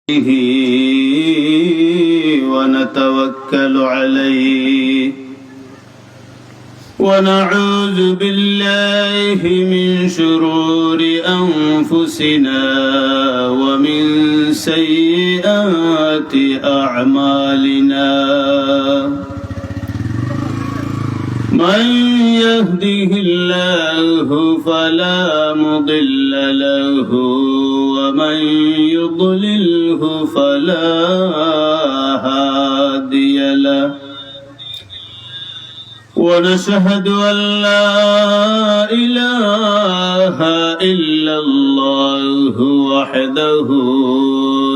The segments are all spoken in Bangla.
به ونتوكل عليه ونعوذ بالله من شرور أنفسنا ومن سيئات أعمالنا من يهده الله فلا مضل له ومن يضلله فلا هادي له ونشهد أن لا إله إلا الله وحده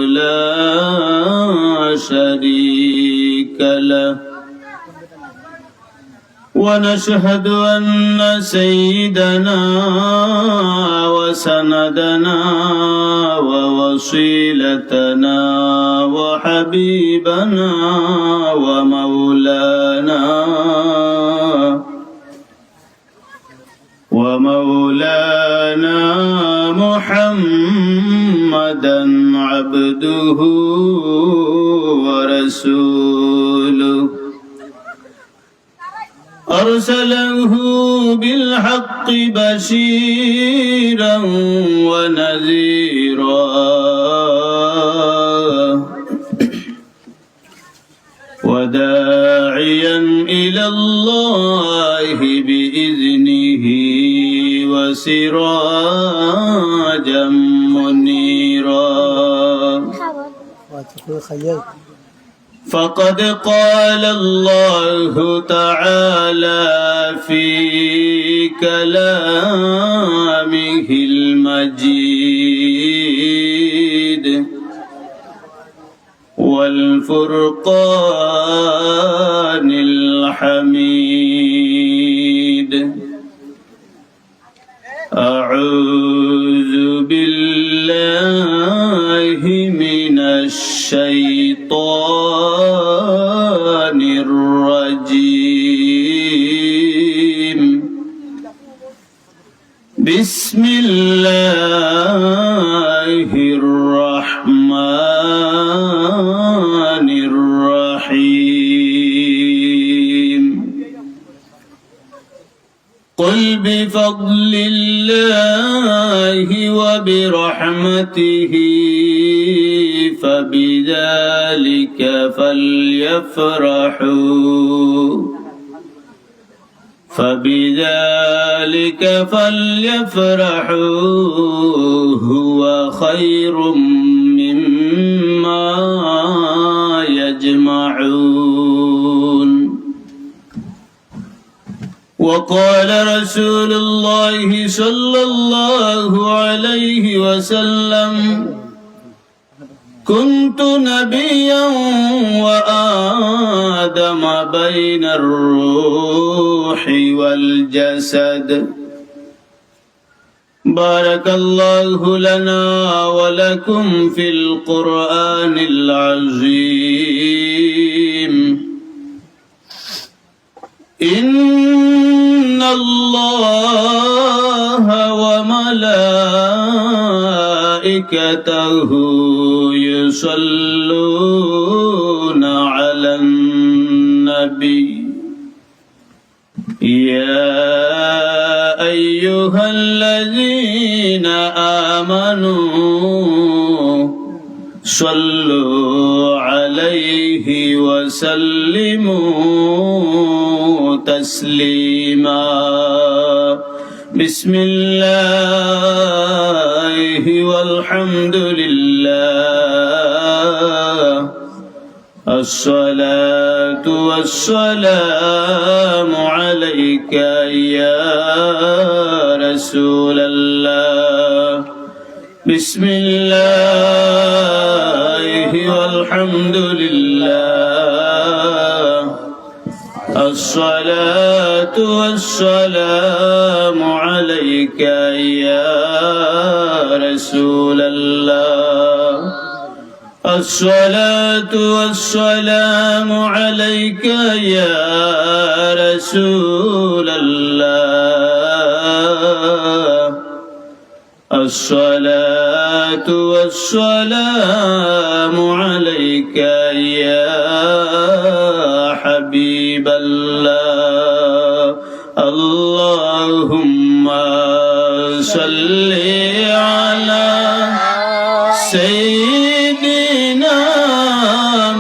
لا شريك له ونشهد أن سيدنا وسندنا ووصيلتنا وحبيبنا ومولانا محمدا عبده ورسوله أرسله بالحق بشيرا ونذيرا وداعيا إلى الله بإذنه وسراجا منيرا فقد قال الله تعالى في كلامه المجيد والفرقان الحميد أعوذ بالله من الشيطان الرجيم بسم الله الرحمن الرحيم قل بفضل الله وبرحمته فبذلك فليفرحوا هو خير مما يجمعون وقال رسول الله صلى الله عليه وسلم كنت نبيا وآدم بين الروح والجسد بارك الله لنا ولكم في القرآن العظيم إن الله وملائكته يصلون على النبي يا أيها الذين آمنوا صلوا عليه وسلموا تسليما بسم الله والحمد لله الصلاة والسلام عليك يا رسول الله بسم الله والحمد لله الصلاة والسلام عليك يا رسول الله الصلاة والسلام عليك يا رسول الله الصلاة والسلام عليك يا حبيب الله اللهم صل على سيدنا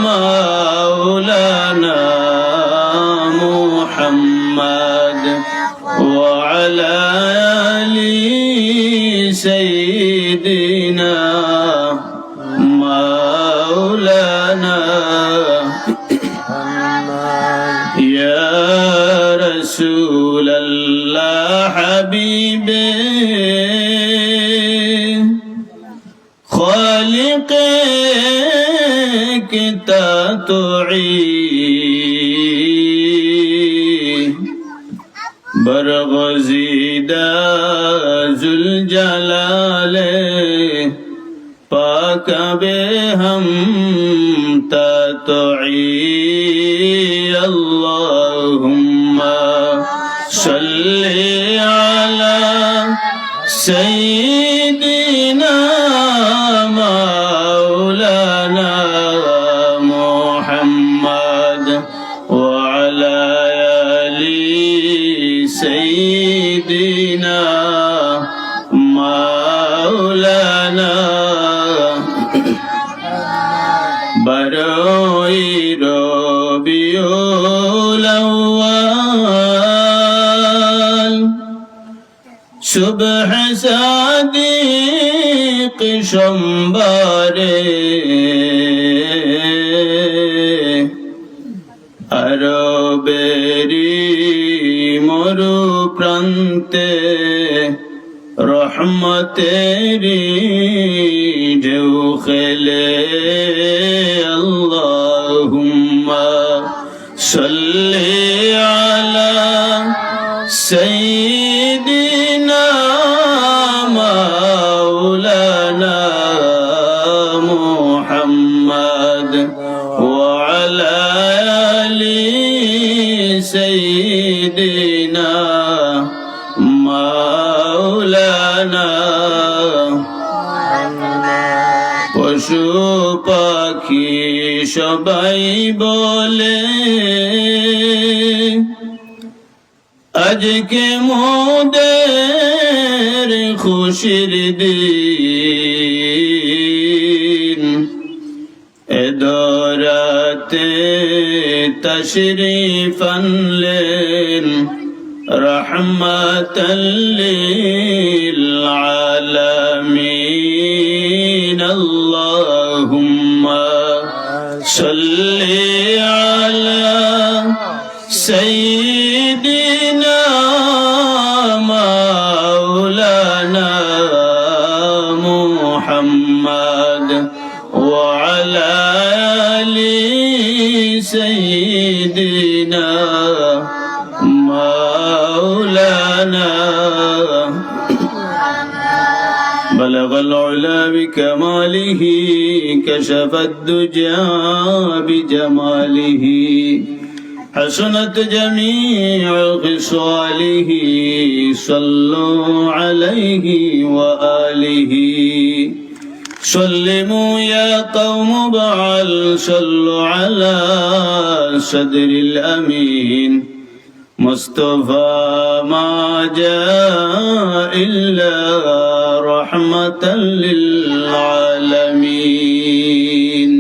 مولانا محمد وعلى آل سيدنا مولانا يا رسول الله حبيبي خالقك تطعي برغزيدا ذو الجلال پاک بهم تطعي اللهم صل على سيدنا مولانا محمد وعلى آل سيدنا مولانا برای ربیع الاول صبح صادق شنباره আরবেরি মরু প্রান্তে রহমতেরি ঢেউ খেলে আল্লাহুম্মা সাল্লি আলা সাইয়্যিদিনা মাওলানা মুহাম্মদ ওয়া আলা আলি সাইয়্যিদিনা মাওলানা পশু পাখি সবাই বলে আজকে মোদের খুশির দিন এ দরাতে তশরিফ আনলেন রহমাতাল লিল আলামিন আল্লাহুম্মা সাল্লি আলা সাইয়্যিদিনা মাওলানা মুহাম্মদ ওয়া আলা আলি সাইয়্যিদিনা مولانا بلغ العلا بكماله كشف الدجى بجماله حسنت جميع خصاله صلوا عليه وآله سلموا يا قوم بعل صلوا على صدر الأمين مصطفى ما جاء إلا رحمة للعالمين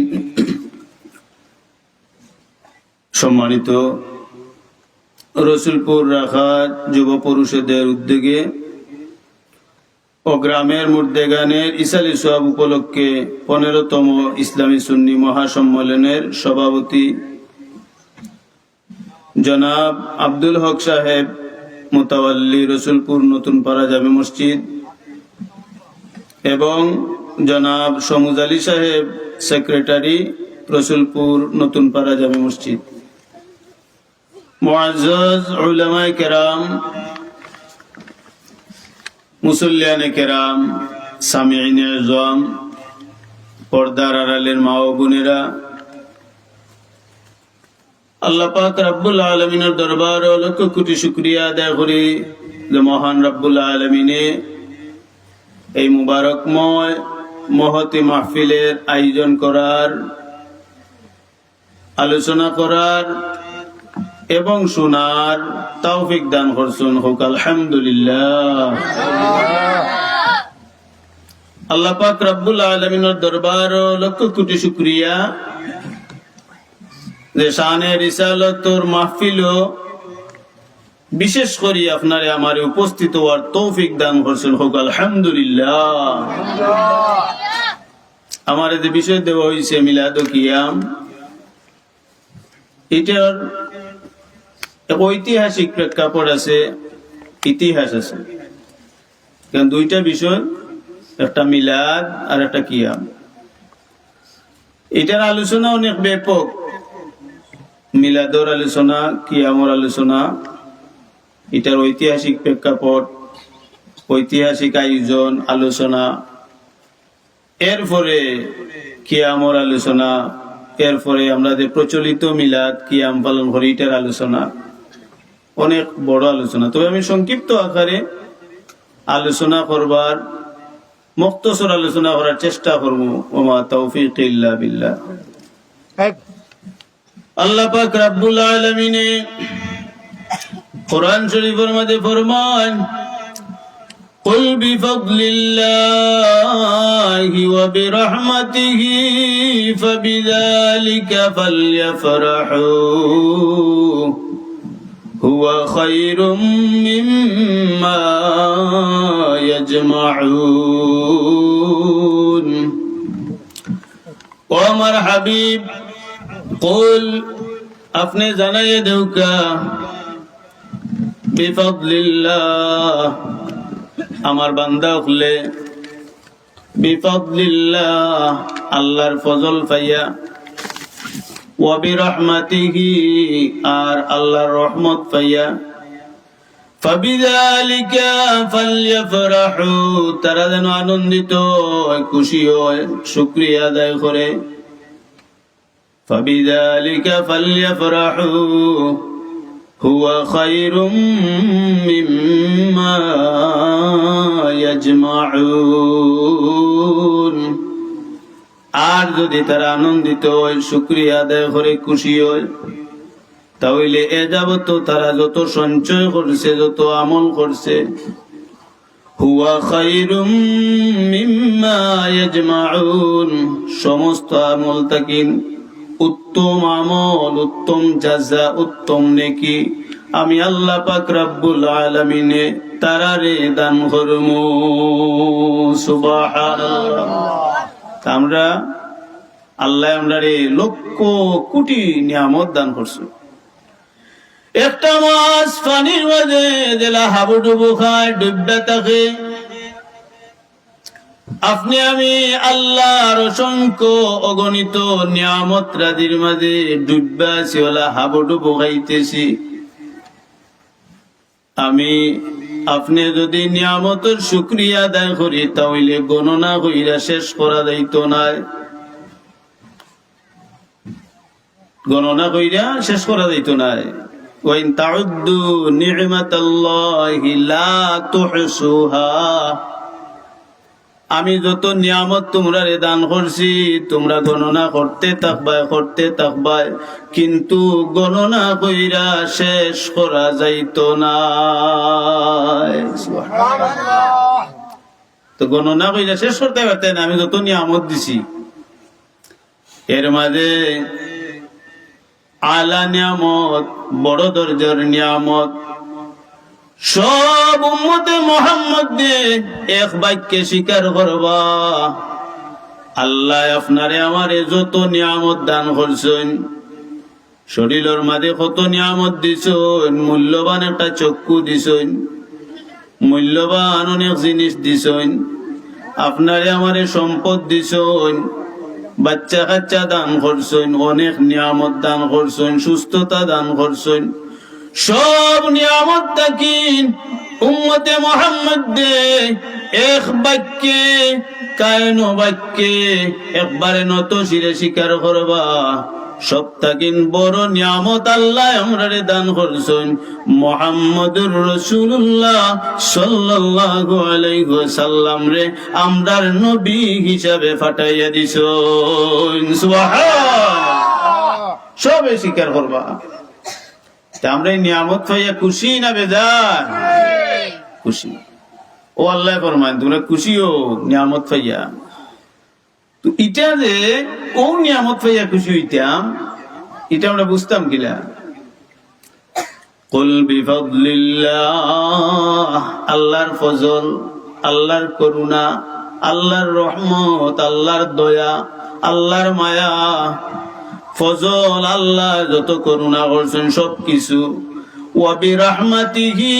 সম্মানিত রসুলপুর রাখাত যুব পরিষদের উদ্যোগে ও গ্রামের মুর্দেগানের ইসালি সোয়াব উপলক্ষে 15তম ইসলামী সুন্নি মহাসম্মেলনের সভাপতি জনাব আব্দুল হক সাহেব মুতাওয়াল্লি রসুলপুর নতুন পাড়া জামে মসজিদ এবং জনাব সমুজ আলী সাহেব সেক্রেটারি রসুলপুর নতুন পাড়া জামে মসজিদ, মুআজ্জাজ উলামায়ে কেরাম, মুসল্লিয়ানে কেরাম, সামিঈনে আযম, পর্দার আড়ালের মা ও বোনেরা, আল্লাহ পাক রব্বুল আলামিনের দরবারে লক্ষ কোটি শুকরিয়া আদায় করি যে মহান রব্বুল আলামিনে এই মুবারকময় মহতি মাহফিলের আয়োজন করার, আলোচনা করার এবং শোনার তৌফিক দান করছেন। হোক আলহামদুলিল্লাহ। আল্লাহ পাক রব্বুল আলামিনের দরবার লক্ষ কোটি শুকরিয়া যে শানে রিসালাতুর মাহফিল বিশেষ করে আপনারে আমারে উপস্থিত হওয়ার তৌফিক দান করছেন। হোক আলহামদুলিল্লাহ। আমার যে বিষয় দেওয়া হয়েছে মিলাদ ও কিয়াম, এটার ঐতিহাসিক প্রেক্ষাপট আছে, ইতিহাস আছে। কারণ দুইটা বিষয়, একটা মিলাদ আর একটা কিয়াম। এটার আলোচনা অনেক ব্যাপক। মিলাদর আলোচনা, কিয়ামর আলোচনা, এটার ঐতিহাসিক প্রেক্ষাপট, ঐতিহাসিক আয়োজন, আলোচনা, এরপরে কিয়ামর আলোচনা, এরপরে আমরা যে প্রচলিত মিলাদ কিয়াম পালন করি এটার আলোচনা, অনেক বড় আলোচনা। তবে আমি সংক্ষিপ্ত আকারে আলোচনা করবার, মুক্তসর আলোচনা করার চেষ্টা করব। ওমা তৌফিক ইল্লা বিল্লাহ। আল্লাহ পাক রব্বুল আলামিন কুরআন শরীফের মধ্যে ফরমান, قل بفضل الله وبرحمته فبذلك فليفرحوا هو خير مما يجمعون। ও আমার হাবিব, قل আপনি জানাইয়ে দেউকা, বিফাদলিল্লাহ আমার বান্দা হলে, বিফাদলিল্লাহ আল্লাহর ফজল পাইয়া, ওয়া বিরহমাতিহি আর আল্লাহর রহমত পাইয়া, ফাবিযালিকা ফালইফরাহু তারা যেন আনন্দিত হয়, খুশি হয়, শুকরিয়া আদায় করে। ফাবিযালিকা ফালইফরাহু হুয়া খায়রুম মিম্মা ইয়াজমাউন। আর যদি তারা আনন্দিত হয়, শুকরিয়া আদায় করে, খুশি হয়, তাহলে এ যাবত তারা যত সঞ্চয় করছে, যত আমল করছে, হুয়া খায়রুম মিম্মা ইয়াজমাউন সমস্ত আমল তাকিন উত্তম আমল, উত্তম জাযা, উত্তম নেকি আমি আল্লাহ পাক রব্বুল আলামিন তারারে দান করমু। সুবহানাল্লাহ। আমরা আল্লাহ আমরারে লক্ষ কোটি নিয়ামত দান করছে। একটা মাছ পানির মাঝে জেলা হাবুডুবু খায়, ডুববে থাকে। আপনি আমি আল্লাহর অসংখ্য অগণিত নিয়ামত রাজির মাঝে ডুববে আছি, ওলা হাবুডুবু খাইতেছি। আমি আপনি যদি নিয়ামতের শুকরিয়া আদায় করি, তাহলে গণনা কইরা শেষ করা যাইত না, গণনা কইরা শেষ করা যাইত না। ওয়াইন তাউদ্দু নি'মাতাল্লাহি লা তুহসুহা আমি যত নিয়ামত তোমরা দান করছি, তোমরা গণনা করতে থাকবা, কিন্তু গণনা কইরা শেষ করা যাইত না। তো গণনা কইরা শেষ করতে পারতেন আমি যত নিয়ামত দিছি। এর মাঝে আলা নিয়ামত, বড় দরজার নিয়ামত, সব উম্মতে মুহাম্মদ দিয়ে এক বাক্যে স্বীকার করবা, আল্লাহ আপনারে আমারে যত নিয়ামত দান করছেন, শরীরের মাঝে কত নিয়ামত দিছেন, মূল্যবান একটা চক্ষু দিছেন, মূল্যবান অনেক জিনিস দিছেন, আপনারে আমারে সম্পদ দিছেন, বাচ্চা কাচ্চা দান করছেন, অনেক নিয়ামত দান করছেন, সুস্থতা দান করছেন। সব নিয়ামত তাকিন উম্মতে মুহাম্মদ দে এক বাক্যে, কায়নো বাক্যে একবারে নত শিরে স্বীকার করবা, সপ্তাহিন বড় নিয়ামত আল্লাহ আমরারে দান করছেন মুহাম্মদুর রাসূলুল্লাহ সাল্লাল্লাহু আলাইহি ওয়াসাল্লাম রে আমরার নবী হিসাবে পাঠাইয়া দিছেন সুবহানাল্লাহ। সবে স্বীকার করবা। তা আমরা এই নিয়ামত পাইয়া খুশি না বেজার? খুশি। ও আল্লাহ ফরমান তোমরা খুশি হো নিয়ামত পাইয়া। তো এটা যে ও নিয়ামত পাইয়া খুশি হইতাম এটা আমরা বুঝতাম কিলা? কুল বিফাদলিল্লাহ, আল্লাহর ফজল, আল্লাহর করুণা, আল্লাহর রহমত, আল্লাহর দয়া, আল্লাহর মায়া, ফজল, আল্লাহ যত করুণা করছেন সবকিছু, ওয়া বিরহমাতিহি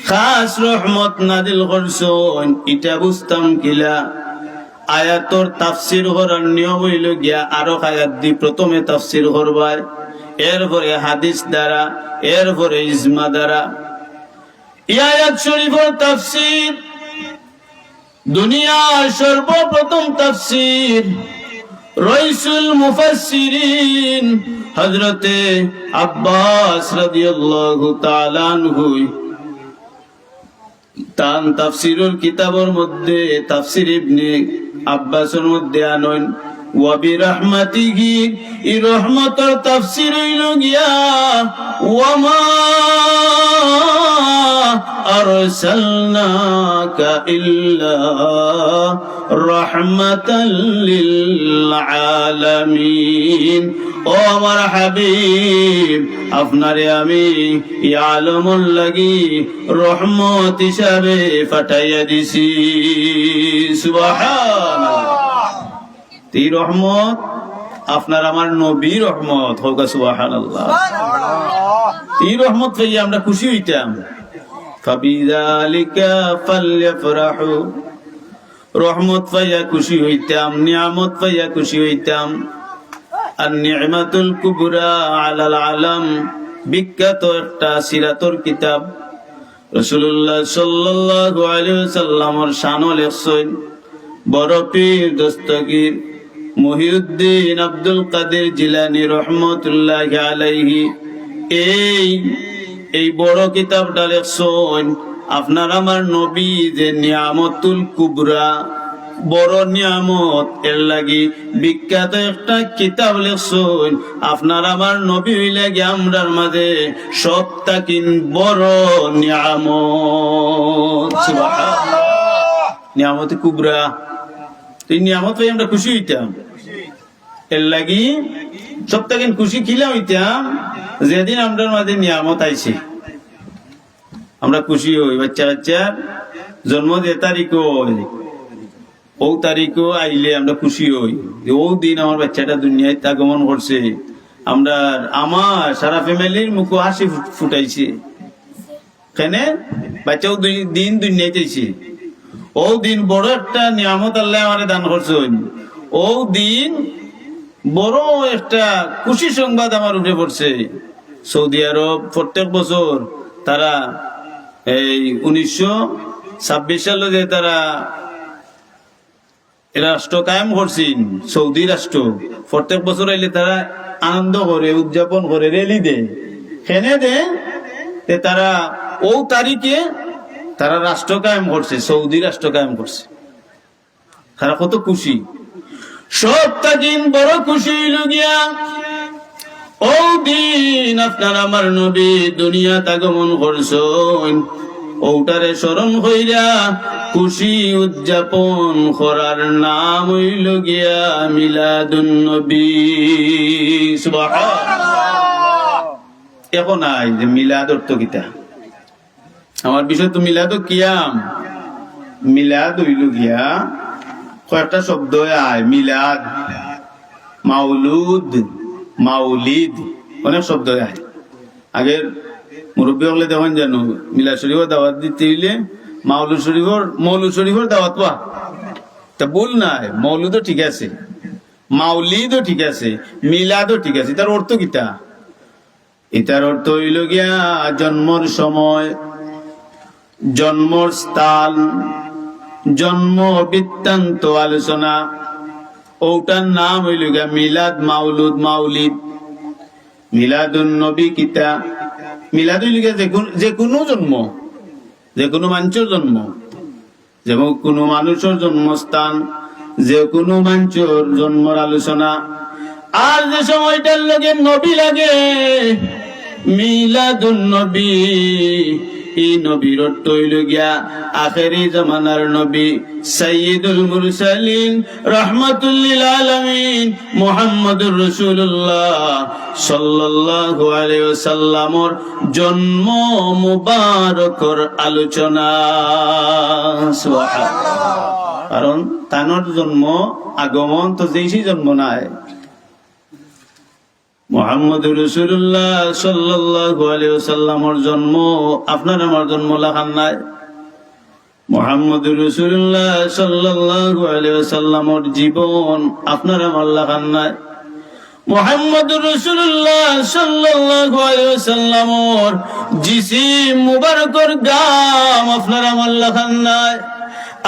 খাস রহমত নাজিল করছেন এটা বুঝতাম কিলা? আয়াতর তাফসির করার নিয়ম হইল গিয়া আরো আয়াত দি প্রথমে তাফসির করবার, এরপরে হাদিস দ্বারা, এরপরে ইজমা দ্বারা। এই আয়াত শরীফের তাফসির দুনিয়ার সর্বপ্রথম তাফসির রাইসুল মুফাসসিরিন হযরতে আব্বাস রাদিয়াল্লাহু তাআলা আনহু তান তাফসিরুল কিতাবের মধ্যে তাফসির ইবনে আব্বাসের মধ্যে আনন ওয়া বিরহমাতিহি, এই রহমতের তাফসির হইল গিয়া ওয়া মা আরসালনাকা ইল্লা রাহমাতাল লিল আলামিন। ও আমার হাবিব, আপনারে আমি এই আলমুল লাগি রহমত হিসাবে পাঠাইয়া দিছি সুবহানাল্লাহ। এই রহমত আপনার আমার নবী রহমত হোক সুবহানাল্লাহ। এই রহমত পেয়ে আমরা খুশি হইতাম। ফাবিযালিকা ফালইফরাহু, রহমত পাইয়া খুশি হইতাম, নিয়ামত পাইয়া খুশি হইতাম। আর নি'মাতুল কুবরা আলাল আলাম, বিখ্যাত একটা সিরাতুর কিতাব রাসূলুল্লাহ সাল্লাল্লাহু আলাইহি ওয়াসাল্লামের শান লেখছেন বড় পীর দস্তগীর মুহিউদ্দিন আব্দুল কাদের জিলানী রহমাতুল্লাহি আলাইহি। এই বড় কিতাবটা লেখছেন আপনার আমার নবী যে নিয়ামতুল কুবরা, বড় নিয়ামত, এর লাগি বিখ্যাত একটা কিতাব লেখছেন। আপনার আমার নবী হইলে গিয়ে আমরার মাঝে সবটাকিন বড় নিয়ামত সুবহানাল্লাহ, নিয়ামত কুবরা। এই নিয়ামত পাই আমরা খুশি হইতাম। এর লাগি সবটাকিন খুশি খিলা হইতাম যেদিন আমরার মাঝে নিয়ামত আইছে আমরা খুশি হই। বাচ্চা বাচ্চার জন্ম যে তারিখ ও তারিখও আইলে আমরা খুশি হই যে ও দিন আমার বাচ্চাটা দুনিয়ায় আগমন করছে। আমরা আমার সারা ফ্যামিলির মুখে হাসি ফুটাইছে, কেন বাচ্চাও দিন দুনিয়ায় চাইছে। ও দিন বড় একটা নিয়ামত আল্লাহ আমারে দান করছেন। ও দিন বড় একটা খুশি সংবাদ আমার উঠে পড়ছে। সৌদি আরব প্রত্যেক বছর তারা এই 1926 সালে যে তারা রাষ্ট্র কায়েম করছেন, সৌদি রাষ্ট্র, প্রত্যেক বছর আইলে তারা আনন্দ করে, উদযাপন করে, রেলি দেয়, খেনে দেয়। তারা ও তারিখে তারা রাষ্ট্র কায়েম করছে, সৌদি রাষ্ট্র কায়েম করছে। তারা কত খুশি, সবটা দিন বড় খুশি হইল গিয়া ও দিন আপনার আমার নবী দুনিয়াতে আগমন করছেন। ওটারে স্মরণ হইরা খুশি উদযাপন করার নাম হইল গিয়া মিলাদুন নবী সুবহানাল্লাহ। এখন আই যে মিলাদ অর্থ কিতা, আমার বিষয় তো মিলাদ কিয়াম। মিলাদ হইল গিয়া কয়েকটা শব্দ আয়, মিলাদ, মাউলুদ, মাউলিদ, অনেক শব্দ আয়। আগের মুরব্বী হলে দেখেন জানো মিলাদ শরীফের দাওয়াত দিতে হইলে মৌলুদ শরীফের দাওয়াত পা তা ভুল নাই। মৌলুদও ঠিক আছে, মাউলিদও ঠিক আছে, মিলাদও ঠিক আছে। তার অর্থ কিতা? এটার অর্থ হইল গিয়া জন্মর সময়, জন্মর স্থান, জন্ম বৃত্তান্ত আলোচনা। ওটার নাম হইল গিয়া মিলাদ, মাউলুদ, মাউলিদ। মিলাদুন নবী কিতা? মিলাদ হইল গিয়া যে কোনো জন্ম, যে কোনো মানুষের জন্ম, যেমন কোনো মানুষের জন্মস্থান, যে কোনো মানুষের জন্মর আলোচনা। আর যে সময়টার লগে নবী লাগে, মিলাদুন নবী, এই নবীর অর্থ হইল গিয়া আখেরি জামানার নবী সাইয়্যিদুল মুরসালিন রাহমাতুল লিল আলামিন মুহাম্মদুর রাসূলুল্লাহ সাল্লাল্লাহু আলাইহি ওয়াসাল্লামর জন্ম মুবারকর আলোচনা। সুবহানাল্লাহ। কারণ তানোর জন্ম আগমন তো যেই জন্ম নাই, মুহাম্মদুর রাসূলুল্লাহ সাল্লাল্লাহু আলাইহি ওয়াসাল্লামের জন্ম আপনার আমার জন্ম লাখান নাই। মুহাম্মদুর রাসূলুল্লাহ সাল্লাল্লাহু আলাইহি ওয়াসাল্লামের জীবন আপনার আমার লাখান নাই। মুহাম্মদুর রাসূলুল্লাহ সাল্লাল্লাহু আলাইহি ওয়াসাল্লামের জিসিম মুবারকর গাম আপনার আমার লাখান নাই।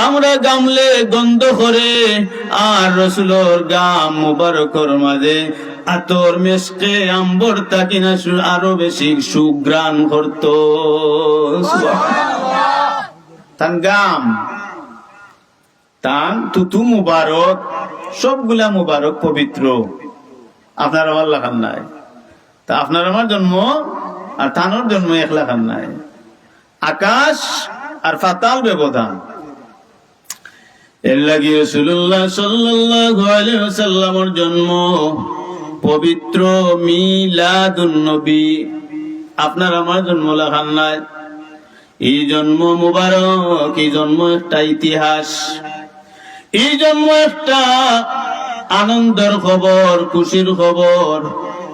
আমরা গামলে গন্ধ করে, আর রাসূলের গাম মুবারকর মাঝে আতর মেশকে আম্বর তাকিনা আরো বেশি সুগ্রাণ করত। তান গাম, তান তুতু মুবারক, সবগুলা মুবারক পবিত্র। আপনার আমার লাখান নাই। তা আপনার আমার জন্ম আর তানোর জন্ম এক লাখান নাই। আকাশ আর পাতাল ব্যবধান। এর লাগি রাসূলুল্লাহ সাল্লাল্লাহু আলাইহি ওয়াসাল্লামের জন্ম পবিত্র মিলাদুন নবী, আপনার আমার জন্ম লাখান নাই। এই জন্ম মুবারক, এই জন্ম একটা ইতিহাস, এই জন্ম একটা আনন্দের খবর, খুশির খবর।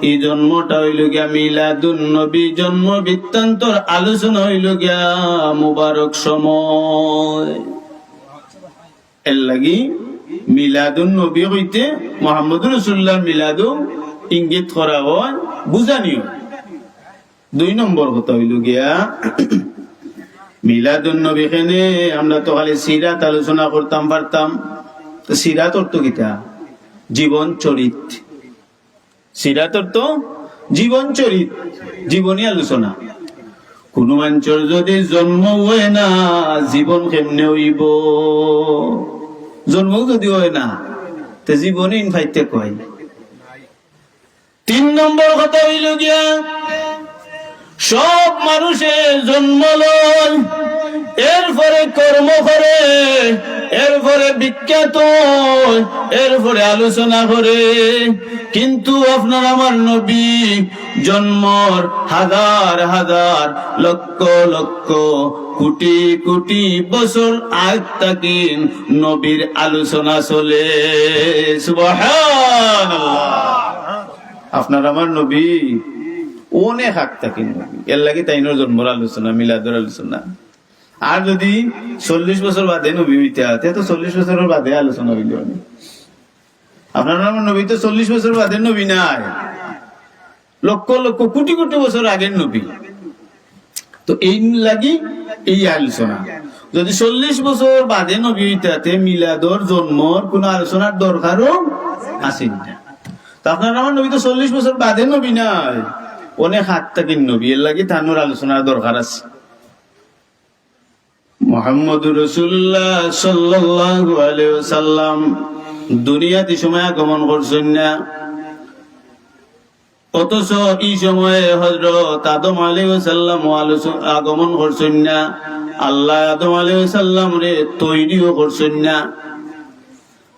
এই জন্মটা হইল গিয়া মিলাদুন নবী, জন্ম বৃত্তান্তর আলোচনা হইল গিয়া মুবারক সময়। এর লাগি মিলাদুন নবী হইতে মুহাম্মদুর রাসূলুল্লাহ মিলাদু ইঙ্গিত করা হয়, বুঝানিও। 2 নম্বর কথা হইল গিয়া মিলাদুন নবী খানে আমরা তো খালি সিরাত আলোচনা করতাম পারতাম। তো সিরাত অর্থ কিটা? জীবন চরিত। সিরাত অর্থ জীবন চরিত, জীবনী আলোচনা। কোন মানুষের যদি জন্ম হয় না, জীবন কেমনে হইব? জন্ম যদি হয় না, তে জীবনে ইনফাইতে কয়। 3 নম্বর কথা হইল গিয়া সব মানুষের জন্ম লয়, এরপরে কর্ম করে, এরপরে বিখ্যাত, এরপরে আলোচনা করে। কিন্তু আপনার আমার নবী জন্মর হাজার হাজার লক্ষ লক্ষ কোটি কোটি বছর আগ থেকে নবীর আলোচনা চলে। সুবহানাল্লাহ। আপনার আমার নবী অনেক আগ থেকে নবী, এর লাগি তাইনোর জন্মর আলোচনা, মিলাদের আলোচনা। আর যদি 40 বছর বাদে নবী হইতে হয়, তো 40 বছরের বাদে আলোচনা হইল। আপনার আমার নবী তো 40 বছর বাদে নবী নাই, লক্ষ লক্ষ কোটি কোটি বছর আগের নবী। তো এই লাগি এই আলোচনা। যদি 40 বছর বাদে নবী হইতে, মিলাদর জন্মর কোন আলোচনার দরকারও আসেন না। তো আপনার আমার নবী তো 40 বছর বাদে নবী নাই, অনেক হাত থেকে নবী, এর লাগি তানোর আলোচনার দরকার আছে। মুহাম্মদুর রাসূলুল্লাহ সাল্লাল্লাহু আলাইহি ওয়াসাল্লাম দুনিয়াতে সময় আগমন করছেন না, অথচ এই সময়ে হযরত আদম আলাইহিস সালাম আগমন করছেন না। আল্লাহ আদম আলাইহিস সালাম রে তৈরিও করছেন না।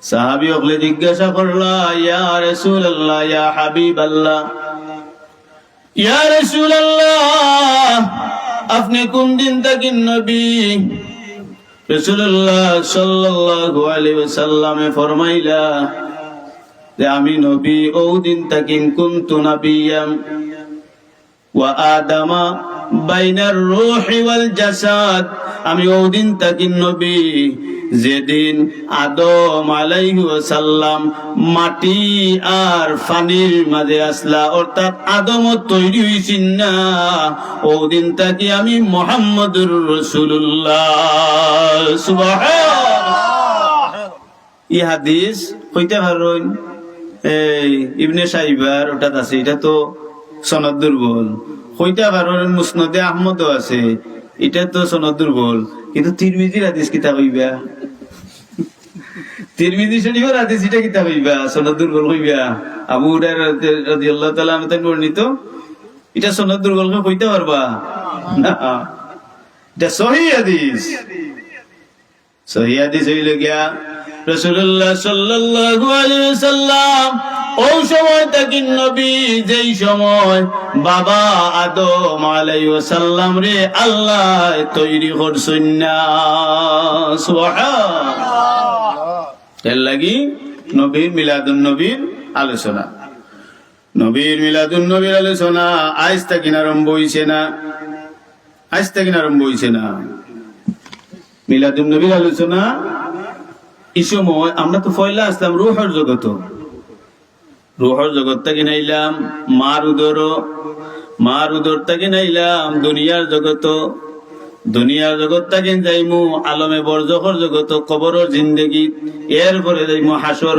সাহাবী হলে জিজ্ঞাসা করলা, ইয়া রাসূলুল্লাহ, ইয়া হাবিবাল্লাহ, ইয়া রাসূলুল্লাহ, আপনি কোন দিন থেকে নবী? রাসূলুল্লাহ সাল্লাল্লাহু আলাইহি ওয়াসাল্লামে ফরমাইলা যে আমি নবী ও দিন থেকে, কুনতু নাবিয়াম ওয়া আদামা বাইনার রূহি ওয়াল জাসাদ, আমি ও দিন থেকে নবী যেদিন আদম আলাইহিস সালাম মাটি আর পানির মাঝে আসলা, অর্থাৎ আদম তৈরি হইছেন না, ও দিন থেকে আমি মুহাম্মদুর রাসূলুল্লাহ। সুবহানাল্লাহ। ই হাদিস কইতে পারেন এই ইবনে সাইবার ওটাত আছে, এটা তো সনদ দুর্বল। কইতে পারেন মুসনদে আহমদও আছে, এটা তো সনদ দুর্বল। কিন্তু তিরমিজির হাদিস কিতা কইবা? তিরমিজি শরীফের হাদিস এটা কিতা কইবা? সনদ দুর্বল কইবা? আবু হুরায়রা রাদিয়াল্লাহু তাআলা আনহু বর্ণিত, এটা সনদ দুর্বল কইতে পারবা না? এটা সহিহ হাদিস। সহিহ হাদিস হইলে গিয়া রাসূলুল্লাহ সাল্লাল্লাহু আলাইহি ওয়াসাল্লাম ওই সময় থেকে নবী, যেই সময় বাবা আদম আলাইহিস সালাম রে আল্লাহ তৈরি করছেন না, সুবহানাল্লাহ। এর লাগি নবীর মিলাদুন নবীর আলোচনা, নবীর মিলাদুন নবীর আলোচনা আজ থেকে আরম্ভ হইছে না, আজ থেকে আরম্ভ হইছে না। মিলাদুন নবীর আলোচনা এই সময় আমরা তো পয়লা আসলাম রূহের জগত, রূহের জগৎ থেকে নাইলাম মার উদর থেকে নাইলাম দুনিয়ার জগত, দুনিয়ার জগৎ থেকে যাইমু আলমে বরজখর জগত, কবরের জিন্দেগি, এরপরে যাইমু হাসর।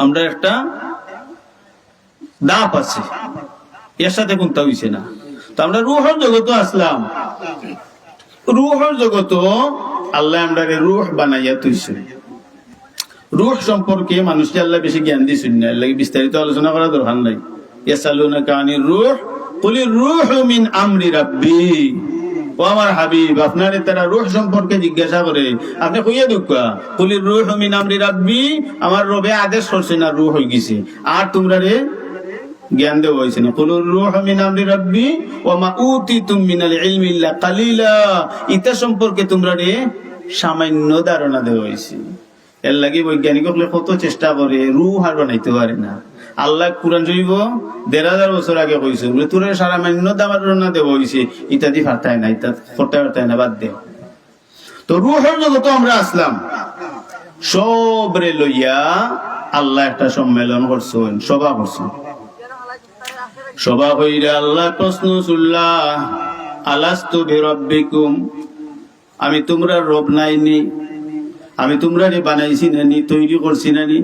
আমরা একটা দাপ আছে, এর সাথে কোনটা হইছে না। তো আমরা রূহের জগত আসলাম, রূহের জগত আল্লাহ আমরা রূহ বানাইয়া তুইছে। রূহ সম্পর্কে মানুষকে আল্লাহ বেশি জ্ঞান দিয়েছেন না, এর লাগি বিস্তারিত আলোচনা করা দরকার নাই। ইয়াসালুনাকা আনির রূহ কুলির রূহু মিন আমরি রাব্বি। ও আমার হাবিব, আপনারে তারা রূহ সম্পর্কে জিজ্ঞাসা করে, আপনি কইয়া দুকা কুলির রূহু মিন আমরি রাব্বি, আমার রবে আদেশ করছে না রূহ হই গেছে, আর তোমরা রে জ্ঞান দেওয়া হয়েছে না। কুলির রূহু মিন আমরি রাব্বি ওয়া মা উতিতুম মিনাল ইলমি ইল্লা কালিলা, ইতা সম্পর্কে তোমরা রে সামান্য ধারণা দেওয়া হয়েছে। এর লাগি বৈজ্ঞানিক কত চেষ্টা করে রূহ আর বানাইতে পারে না। আল্লাহ কুরআন শরীফ ১,৫০০ বছর আগে কইছে তোরে সারা মান্য ধারণা দেওয়া হয়েছে, ইত্যাদি ফাটায় না, ইত্যাদি করতে পারতায় না, বাদ দে। তো রূহের জগতে আমরা আসলাম, সবরে লইয়া আল্লাহ একটা সম্মেলন করছেন, সভা করছেন। সভা হইলে আল্লাহ প্রশ্ন শুনলা, আলাস্তু বিরাব্বিকুম, আমি তোমরা রব নাইনি, আমি তোমরা রে বানাইছি নানি, তৈরি করছি নানি?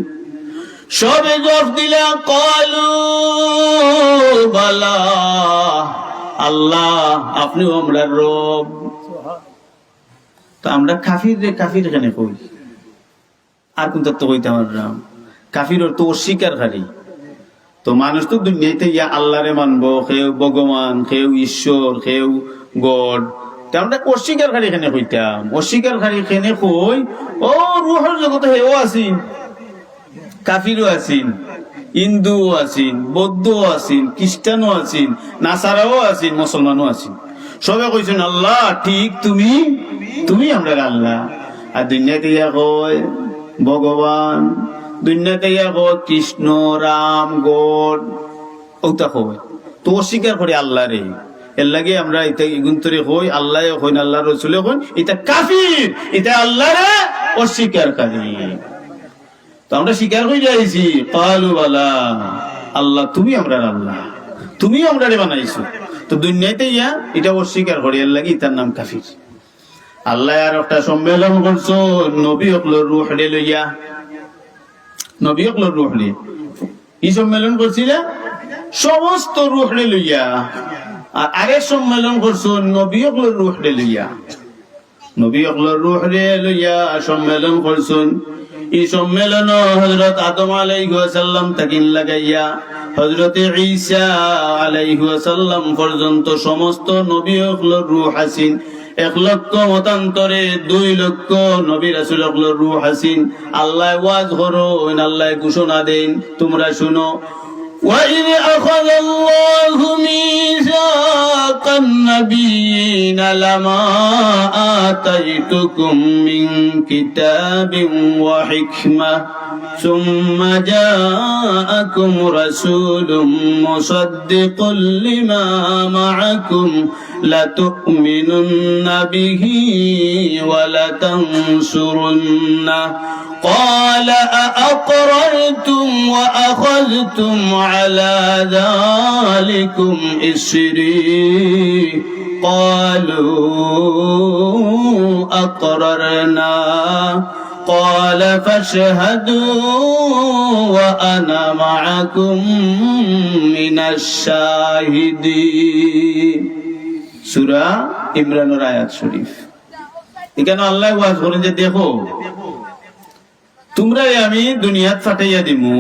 সবে জবাব দিলা ক্বালু বালা, আল্লাহ আপনিও আমরা রব। তো আমরা কাফির রে কাফির এখানে কই, আর কোন তত্ত্ব কইতে পারলাম? কাফির তো অস্বীকারী। তো মানুষ তো দুনিয়াতে ইয়া আল্লাহরে মানবো, কেউ ভগবান, কেউ ঈশ্বর, কেউ গড। আমরা অস্বীকারী এখানে কইতাম, অস্বীকারী এখানে কই ও রূহের জগতে হেও আছেন, কাফিরও আছেন, হিন্দুও আছেন, বৌদ্ধও আছেন, খ্রিস্টানও আছেন, নাসারাও আছেন, মুসলমানও আছেন। সবে কইছেন আল্লাহ ঠিক, তুমি তুমি আমরা আল্লাহ। আর দুনিয়াতে ইয়া কয় ভগবান, দুনিয়াতে ইয়া কয় কৃষ্ণ, রাম, গড, ওটা কয়। তো অস্বীকার করে আল্লাহ রে। এর লাগে আমরা এটা গুন্তরে হই, আল্লাহ হইন, আল্লাহ রসুল হইন, এটা কাফির, এটা আল্লাহরে অস্বীকারী। তো আমরা স্বীকার হয়ে যাইছি, ক্বালু বালা, আল্লাহ তুমি আমরা আল্লাহ, তুমি আমরা বানাইছো। তো দুনিয়াতে ইয়া এটা অস্বীকার করে, এর লাগে এটার নাম কাফির। আল্লাহ আর একটা সম্মেলন করছো নবী হকলর রূহ রে লইয়া, নবী হকলর রূহ রে কি সম্মেলন করছিল? সমস্ত রূহ রে লইয়া। আর আরেক সম্মেলন করছো নবী হকলর রূহ রে লইয়া, নবী হকলর রূহ রে লইয়া সম্মেলন করছুন। এই সম্মেলন হযরত আদম আলাইহিস সালাম তাকিন লাগাইয়া হযরত ঈসা আলাইহিস সালাম পর্যন্ত সমস্ত নবী হকলর রূহ আছেন। 1 লক্ষ মতান্তরে 2 লক্ষ নবী রাসূল হকলর রূহ আছেন। আল্লাহ ওয়াজ করুন, আল্লাহ ঘোষণা দেন, তোমরা শুনো। وَإِذْ أَخَذَ اللَّهُ مِيثَاقَ النَّبِيِّينَ لَمَا آتَيْتُكُم مِّن كِتَابٍ وَحِكْمَةٍ ثُمَّ جَاءَكُمْ رَسُولٌ مُصَدِّقٌ لِّمَا مَعَكُمْ لَتُؤْمِنُنَّ بِهِ وَلَتَنصُرُنَّهُ قال أأقررتم وأخذتم على ذلكم إصري قالوا أقررنا قال فاشهدوا وأنا معكم من الشاهدين সূরা ইমরানের আয়াত শরীফ। এখানে আল্লাহ ওয়াজ করেন যে দেখো তোমরা আমি দুনিয়াত ফাটাইয়া দিমু,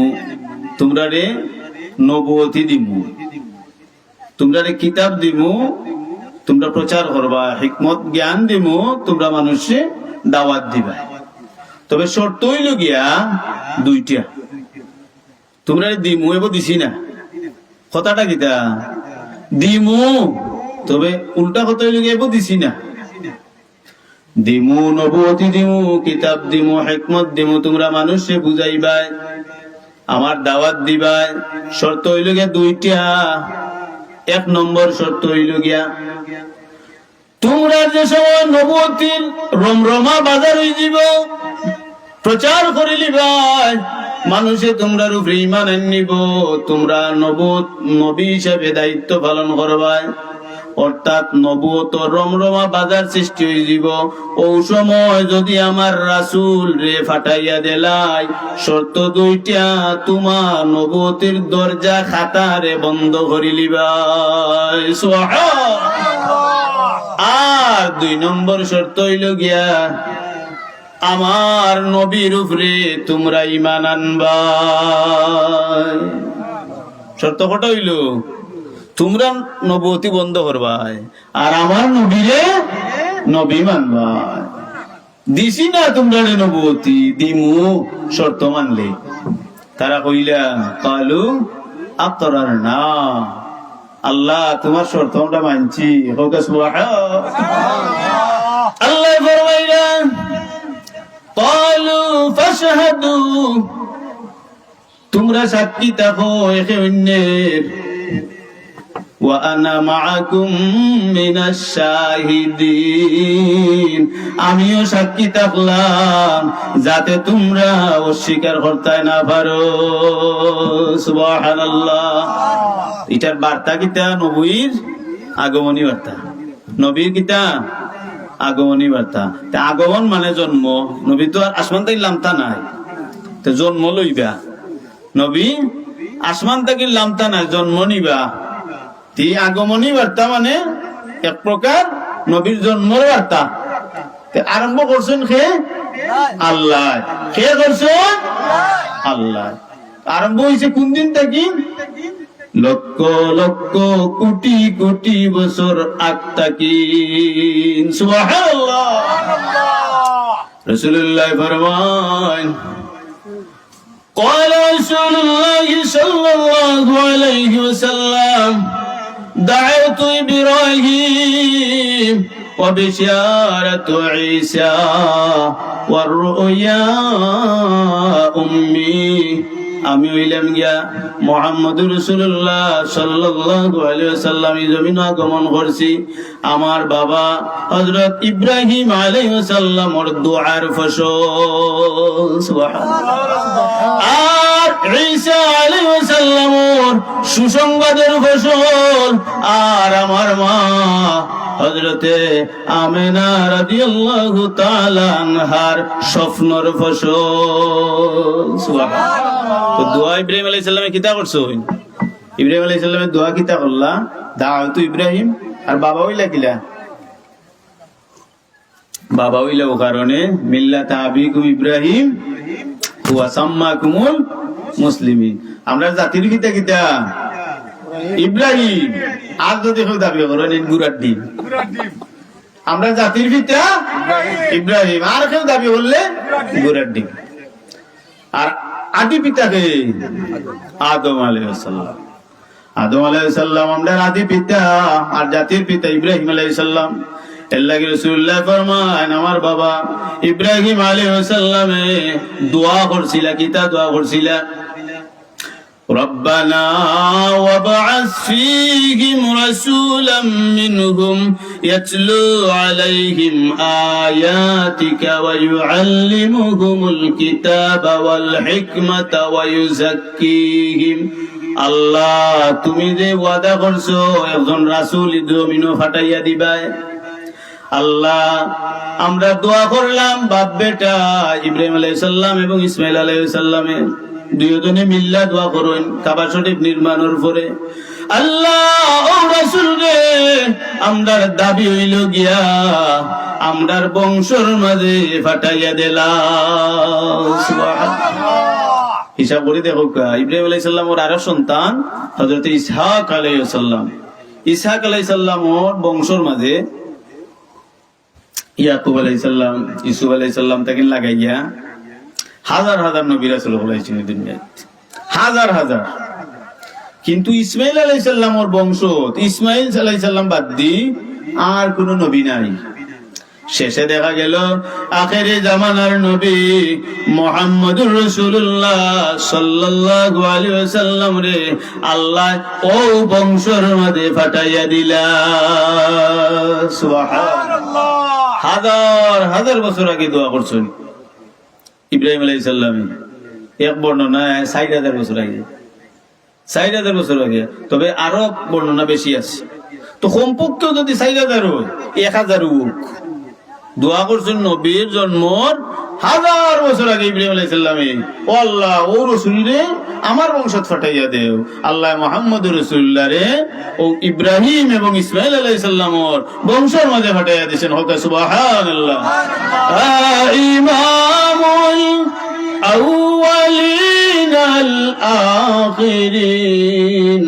তোমরা রে নবুয়তি দিমু, তোমরা রে কিতাব দিমু, তোমরা প্রচার করবা, হিকমত জ্ঞান দিমু, তোমরা মানুষে দাওয়াত দিবা। তবে শর্ত হইল গিয়া দুইটা। তোমরা দিমু এব দিছি না, কথাটা কিতা দিমু, তবে উল্টা কথা হইল গিয়া এব দিছি না। দিমু নবুয়তি দিমু, কিতাব দিমু, হিকমত দিমু, তোমরা মানুষে বুঝাইবাই, আমার দাওয়াত দিবাই। শর্ত হইল গিয়া দুইটা। এক নম্বর শর্ত হইল গিয়া তোমরা যে সময় নবুয়তির রমরমা বাজার হয়ে যাব, প্রচার করে লিবাই, মানুষে তোমরার উপরে ঈমান আনিব, তোমরা নবী হিসেবে দায়িত্ব পালন করবাই, অর্থাৎ নবুয়ত রমরমা বাজার সৃষ্টি হয়ে যাব। ও সময় যদি আমার রাসূল রে ফাটাইয়া দেলাই, শর্ত দুইটা, তোমার নবুয়তির দরজা খাতারে বন্ধ করে লিবাই। আর দুই নম্বর শর্ত হইল গিয়া আমার নবীর উপরে তোমরা ঈমান আনবা। শর্ত কটা হইল? তোমরা নবুয়তি বন্ধ করবাই আর আমার নবীরে নবী মানবাই। দিছি না তোমরা নবুয়তি, দিমু শর্ত মানলে। তারা কইলা কালু আকরার না, আল্লাহ তোমার শর্ত আমরা মানছি। আল্লাহ ফরমাইলেন কালু ফাশহাদু, তোমরা সাক্ষী থাকো একে অন্যের, ওয়া আনা মাআকুম মিনাশ শাহিদিন, আমিও সাক্ষী থাকলাম যাতে তোমরা অস্বীকার করতে না পারো। সুবহানাল্লাহ। এটার বার্তা কিতা? নবীর আগমনী বার্তা। নবীর কিতা? আগমনী বার্তা। আগমন মানে জন্ম। নবী তো আর আসমান থেকে লামতা নাই, তো জন্ম লইবা। নবী আসমান থেকে লামতা নাই, জন্ম নিবা। আগমনী বার্তা মানে এক প্রকার নবীর জন্মর বার্তা। আরম্ভ করছেন কে? আল্লাহ। কে করছেন? আল্লাহ। আরম্ভ হয়েছে কোন দিন থেকে? লক্ষ লক্ষ কোটি কোটি বছর আগ থেকে। সুবহানাল্লাহ। রাসূলুল্লাহ ফরমান قال رسول الله صلى الله عليه وسلم دعوت إبراهيم وبشارة عيسى والرؤيا أمي। আমি হইলাম গিয়া মুহাম্মদুর রাসূলুল্লাহ সাল্লাল্লাহু আলাইহি ওয়াসাল্লাম এই জমিনে আগমন করছি। আমার বাবা হযরত ইব্রাহিম আলাইহিস সালামের দুআর ফসল। সুবহানাল্লাহ। আর ঈসা আলাইহিস সালামের সুসংবাদের ফসল। আর আমার মা হযরতে আমিনা রাদিয়াল্লাহু তাআলা আনহার স্বপ্নর ফসল। সুবহানাল্লাহ। তো দোয়া ইব্রাহিম আলাইহিস সালামে কিতা করছো? ইব্রাহিম আলাইহিস সালামের দোয়া কিতা করলা? দাওয়াত ইব্রাহিম। আর বাবা হইলা কিলা? বাবা হইলা ও কারণে মিল্লাত আবিকুম ইব্রাহিম ওয়া সাম্মাকুমুল মুসলিমিন। আমরা জাতির কিতা কিতা? ইব্রাহিম। আর যদি কেউ দাবি করেন গুড়ার ডিম, আমরা জাতির পিতা ইব্রাহিম। আর কেউ দাবি করলে গুড়ার ডিম। আর আদি পিতাকে আদম আলাইহিস সালাম। আদম আলাইহিস সালাম আমরা আদি পিতা, আর জাতির পিতা ইব্রাহিম আলাইহিস সালাম। আল্লাহ রাসূলুল্লাহ ফরমান আমার বাবা ইব্রাহিম আলাইহিস সালামে দোয়া করছিলা, কিতা দোয়া করছিলা? ربنا وابعث فيهم رسولا منهم يتلو عليهم آياتك ويعلمهم الكتاب والحكمة ويزكيهم। আল্লাহ তুমি যে ওয়াদা করছো একজন রাসূল জমিনে ফাটাইয়া দিবাই, আল্লাহ আমরা দোয়া করলাম বাপ বেটা ইব্রাহিম আলাইহিস সালাম এবং ইসমাইল আলাইহিস সালামের দুইজনে মিল্লা দোয়া করুন কাবা শরীফ নির্মাণের পরে। আল্লাহ ও রাসূল রে আমরার দাবি হইল গিয়া আমরার বংশের মাঝে ফাটাইয়া দিলাম। সুবহানাল্লাহ। হিসাব করে দেখো ইব্রাহিম আলাইহিস সালামের আরো সন্তান হযরত ইসহাক আলাইহিস সালাম। ইসহাক আলাইহিস সালামের বংশের মাঝে ইয়াকুব আলাইহিস সালাম ইউসুফ আলাইহিস সালাম তাকে লাগাইয়া হাজার হাজার নবী রাসূল হইছেন দুনিয়ায়, হাজার হাজার। কিন্তু ইসমাইল আলাইহিস সালামের বংশ ইসমাইল আলাইহিস সালাম বাদ দি আর কোন নবী নাই। শেষে দেখা গেল আখেরে জামানার নবী মুহাম্মদুর রাসূলুল্লাহ সাল্লাল্লাহু আলাইহি ওয়াসাল্লাম রে আল্লাহ ও বংশের মধ্যে ফাটাইয়া দিলা। সুবহানাল্লাহ। হাজার হাজার বছর আগে দোয়া করছেন ইব্রাহিম আলাইহিস সালাম, এক বর্ণনা ৬০,০০০ বছর আগে, ৬০,০০০ বছর আগে। তবে আরো বর্ণনা বেশি আছে। তো কমপক্ষে যদি ৬০,০০০ হয় ১,০০০ হোক। দোয়া করছেন নবীর জন্মর হাজার বছর আগে ইব্রাহিম আলাইহিস সালামে, ও আল্লাহ ও রাসূল রে আমার বংশ ফাটাইয়া দেও। আল্লাহ মুহাম্মদুর রাসূলুল্লাহ রে ও ইব্রাহিম এবং ইসমাইল আলাইহিস সালামর বংশের মাঝে ফাটাইয়া দিয়েছেন। হোক সুবহানাল্লাহ। ইমামুল আউয়ালিন আল আখিরিন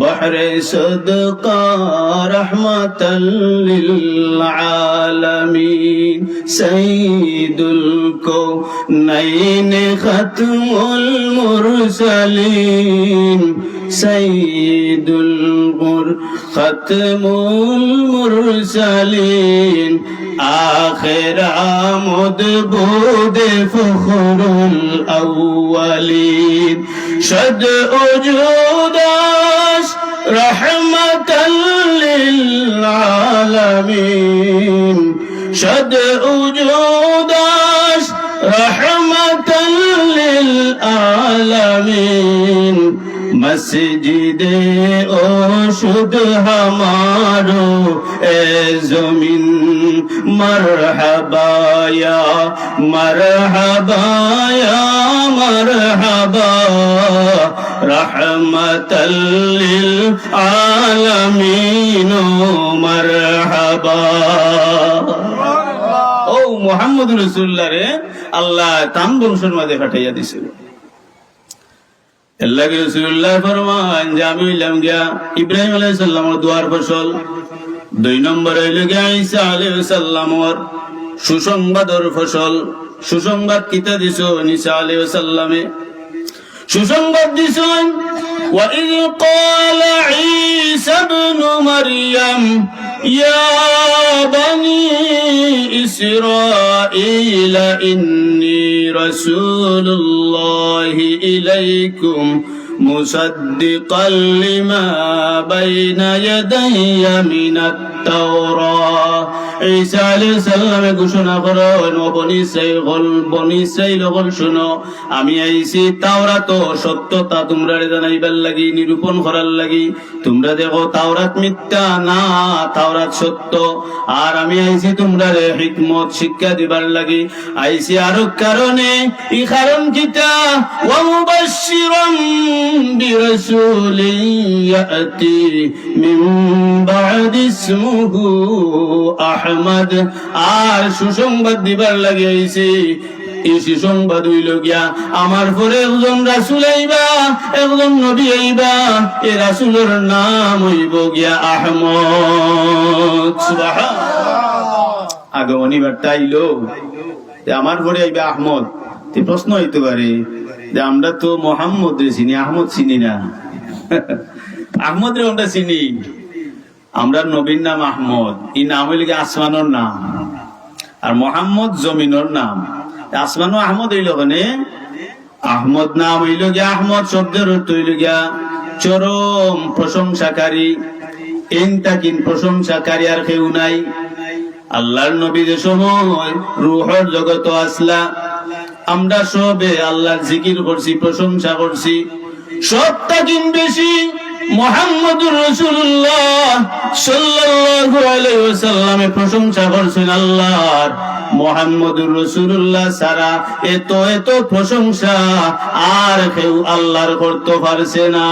بحر صدقہ رحمت للعالمین سید الکونین ختم المرسلین سید الغر ختم المرسلین آخر آمد بود فخر الاولین شد وجوداش رحمة للعالمين شد وجوداش رحمة للعالمين مسجد او شد ہمارو اے زمین مرحبا یا مرحبا یا مرحبا رحمة للعالمين مرحبا। ও মুহাম্মদ রাসূলুল্লাহ রে আল্লাহ তাম বংশের মাঝে পাঠাইয়া দিছিল। আল্লাহ রাসূলুল্লাহ ফরমান যে আমি হইলাম গিয়া ইব্রাহিম আলাইহিস সালামের দুয়ার ফসল। ২ নম্বর হইল গিয়া ঈসা আলাইহিস সালামের সুসংবাদর ফসল। সুসংবাদ কিতা দিছো ঈসা আলাইহিস সালামে? সুসংবাদ দিছেন وَإِذْ قَالَ عِيسَى ابْنُ مَرْيَمَ يَا بَنِي إِسْرَائِيلَ إِنِّي رَسُولُ اللَّهِ إِلَيْكُمْ مُصَدِّقًا لِمَا بَيْنَ يَدَيَّ مِنَ التَّوْرَاةِ ঈসা আলাইহিস সালামে ঘোষণা করেন, ও বনি ইসরাঈল শুনো, আমি আইছি তাওরাত সত্যতা তোমরা জানাইবার লাগি, নিরূপণ করার লাগি। তোমরা দেখো তাওরাত মিথ্যা না, তাওরাত সত্য। আর আমি আইছি তোমরা হিকমত শিক্ষা দিবার লাগি আইছি। আর কারণে ই কারণ কিতা ওয়া মুবাশশিরান বিরাসূলিন ইয়াতি মিন বা'দি ইসমুহু আহমদ। আর সুসংবাদ দিবার লাগে আইছি। এই সুসংবাদ হইল গিয়া আমার পরে একজন রাসূল আইবা, একজন নবী আইবা। এই রাসূলের নাম হইব গিয়া আহমদ। সুবহানাল্লাহ। আগমনী বার্তা আইলো যে আমার পরে আইবা আহমদ। তে প্রশ্ন হইতে পারে যে আমরা তো মুহাম্মদ রে চিনি, আহমদ চিনি না। আহমদ রে আমরা চিনি, আমরা নবীর নাম আহমদ। এই নাম হইল গিয়া আসমানোর নাম, আর মোহাম্মদ জমিনের নাম। আসমানো আহমদ হইল ওখানে আহমদ নাম হইল গিয়া আহমদ শব্দের অর্থ হইল গিয়া চরম প্রশংসাকারী। ইনতাকিন প্রশংসাকারী আর কেউ নাই। আল্লাহর নবী যে সময় রূহের জগত আসলা, আমরা সবে আল্লাহর জিকির করছি, প্রশংসা করছি। সবটাকিন বেশি মুহাম্মদুর রাসূলুল্লাহ সাল্লাল্লাহু আলাইহি ওয়াসাল্লামের প্রশংসা করছেন আল্লাহর। মুহাম্মদুর রাসূলুল্লাহ ছাড়া এত এত প্রশংসা আর কেউ আল্লাহর করতে পারছে না।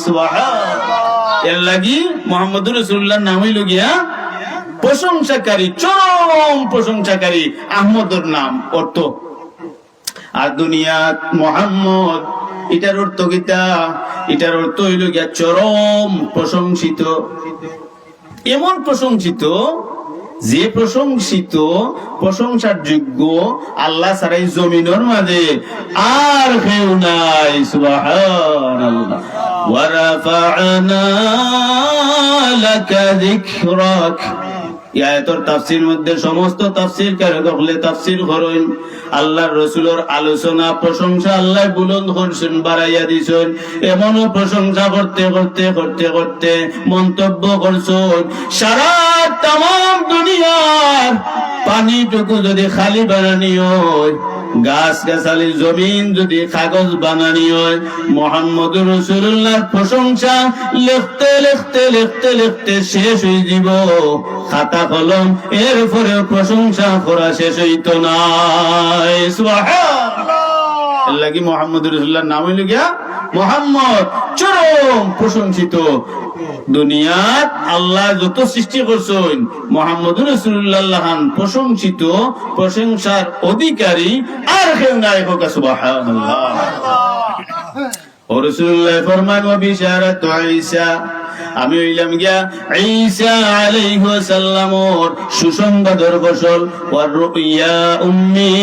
সুবহানাল্লাহ। এর লাগি মুহাম্মদুর রাসূলুল্লাহর নাম হইল গিয়া প্রশংসাকারী, চরম প্রশংসাকারী। আহমদুর নাম অর্থ। আর দুনিয়াত মুহাম্মদ এটার অর্থ গীতা, এটার অর্থ হইল গিয়া চরম প্রশংসিত। এমন প্রশংসিত যে প্রশংসিত, প্রশংসার যোগ্য আল্লাহ ছাড়াই জমিনের মাঝে আর কেউ নাই। সুবহানাল্লাহ। ওয়া রাফা'না লাকা যিকরাক। এই আয়াতের তাফসীর মধ্যে সমস্ত তাফসীরকারক হলে তাফসীর করেন আল্লাহর রাসূলের আলোচনা প্রশংসা আল্লাহ বুলন্দ করছেন, বাড়াইয়া দিছেন। এমনও প্রশংসা করতে করতে করতে করতে মন্তব্য করছেন সারা তামাম দুনিয়ার পানিটুকু যদি খালি বানানি হয়, গাছ গাছালি জমিন যদি কাগজ বানানি হয়, মুহাম্মদুর রাসূলুল্লাহর প্রশংসা লিখতে লিখতে লিখতে লিখতে শেষ হয়ে যাব খাতা কলম, এরপরে প্রশংসা করা শেষ হইতো না। সুবহানাল্লাহ। এর লাগি মুহাম্মদুর রাসূলুল্লাহর নাম হইল গিয়া মুহাম্মদ, চরম প্রশংসিত। দুনিয়াত আল্লাহ যত সৃষ্টি করছেন মুহাম্মদুর রাসূলুল্লাহ প্রশংসিত, প্রশংসার অধিকারী আর কেউ নাই। সুবহানাল্লাহ। ও রাসূলুল্লাহ ফরমান ওয়া বিশারাতু ঈসা, আমি হইলাম গিয়া ঈসা আলাইহিস সালামের সুসংবাদের ফসল। ওয়া রুইয়া উম্মি,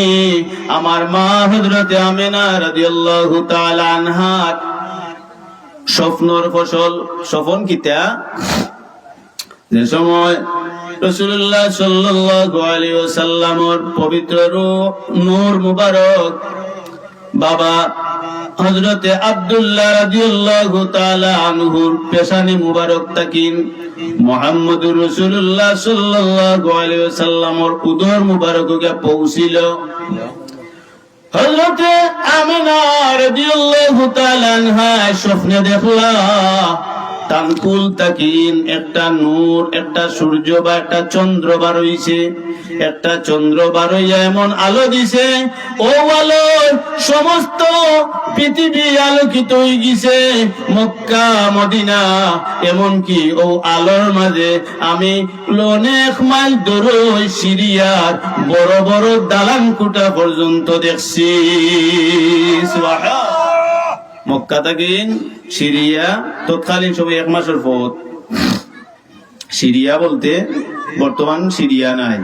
আমার মা হযরতে আমিনা রাদিয়াল্লাহু তাআলা আনহা স্বপ্নর ফসল। স্বপ্ন কিতা? যে সময় রাসূলুল্লাহ সাল্লাল্লাহু আলাইহি ওয়াসাল্লামের পবিত্র নূর মুবারক বাবা হযরতে আব্দুল্লাহ রাদিয়াল্লাহু তাআলা আনহুর পেশানি মুবারক তাকিন মুহাম্মদুর রাসূলুল্লাহ সাল্লাল্লাহু আলাইহি ওয়াসাল্লামের উদর মুবারককে পৌঁছিল। হযরতে আমিনা রাদিয়াল্লাহু তাআলা আনহা স্বপ্নে দেখলা তানকুল তাকিন একটা নূর, একটা সূর্য বা একটা চন্দ্র বার হইছে। একটা চন্দ্র বার হইয়া এমন আলো দিছে, ও আলো সমস্ত পৃথিবী আলোকিত হয়ে গেছে, মক্কা মদিনা। এমনকি ও আলোর মাঝে আমি অনেক মাইল দূরে সিরিয়ার বড় বড় দালান কোঠা পর্যন্ত দেখছি। সুবহানাল্লাহ। মক্কা থেকে সিরিয়া তৎকালীন সময় 1 মাসের পথ। সিরিয়া বলতে বর্তমান সিরিয়া নাই,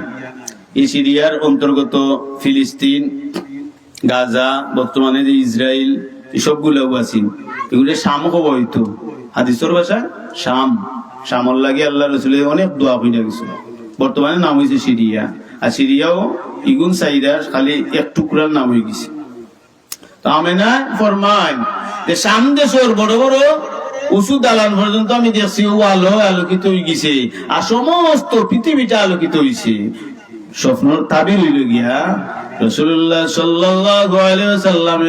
এই সিরিয়ার অন্তর্গত ফিলিস্তিন, গাজা, বর্তমানে যে ইসরায়েল, এসবগুলোও আছেন। এগুলো শাম হবো হইতো, হাদিসের ভাষা শাম। শামর লাগে আল্লাহ রাসূলের অনেক দোয়া হইয়া গেছে। বর্তমানে নাম হয়েছে সিরিয়া। আর সিরিয়াও ইগুন সাইদার খালি এক টুকরার নাম হয়ে গেছে। তো আমিনা ফরমান যে শাম দেশের বড় বড় উঁচু দালান পর্যন্ত আমি দেখছি ও আলো আলোকিত হয়ে গেছে, আর সমস্ত পৃথিবীটা আলোকিত হয়েছে। স্বপ্নর তাবির হইল গিয়া রাসূলুল্লাহ সাল্লাল্লাহু আলাইহি ওয়াসাল্লাম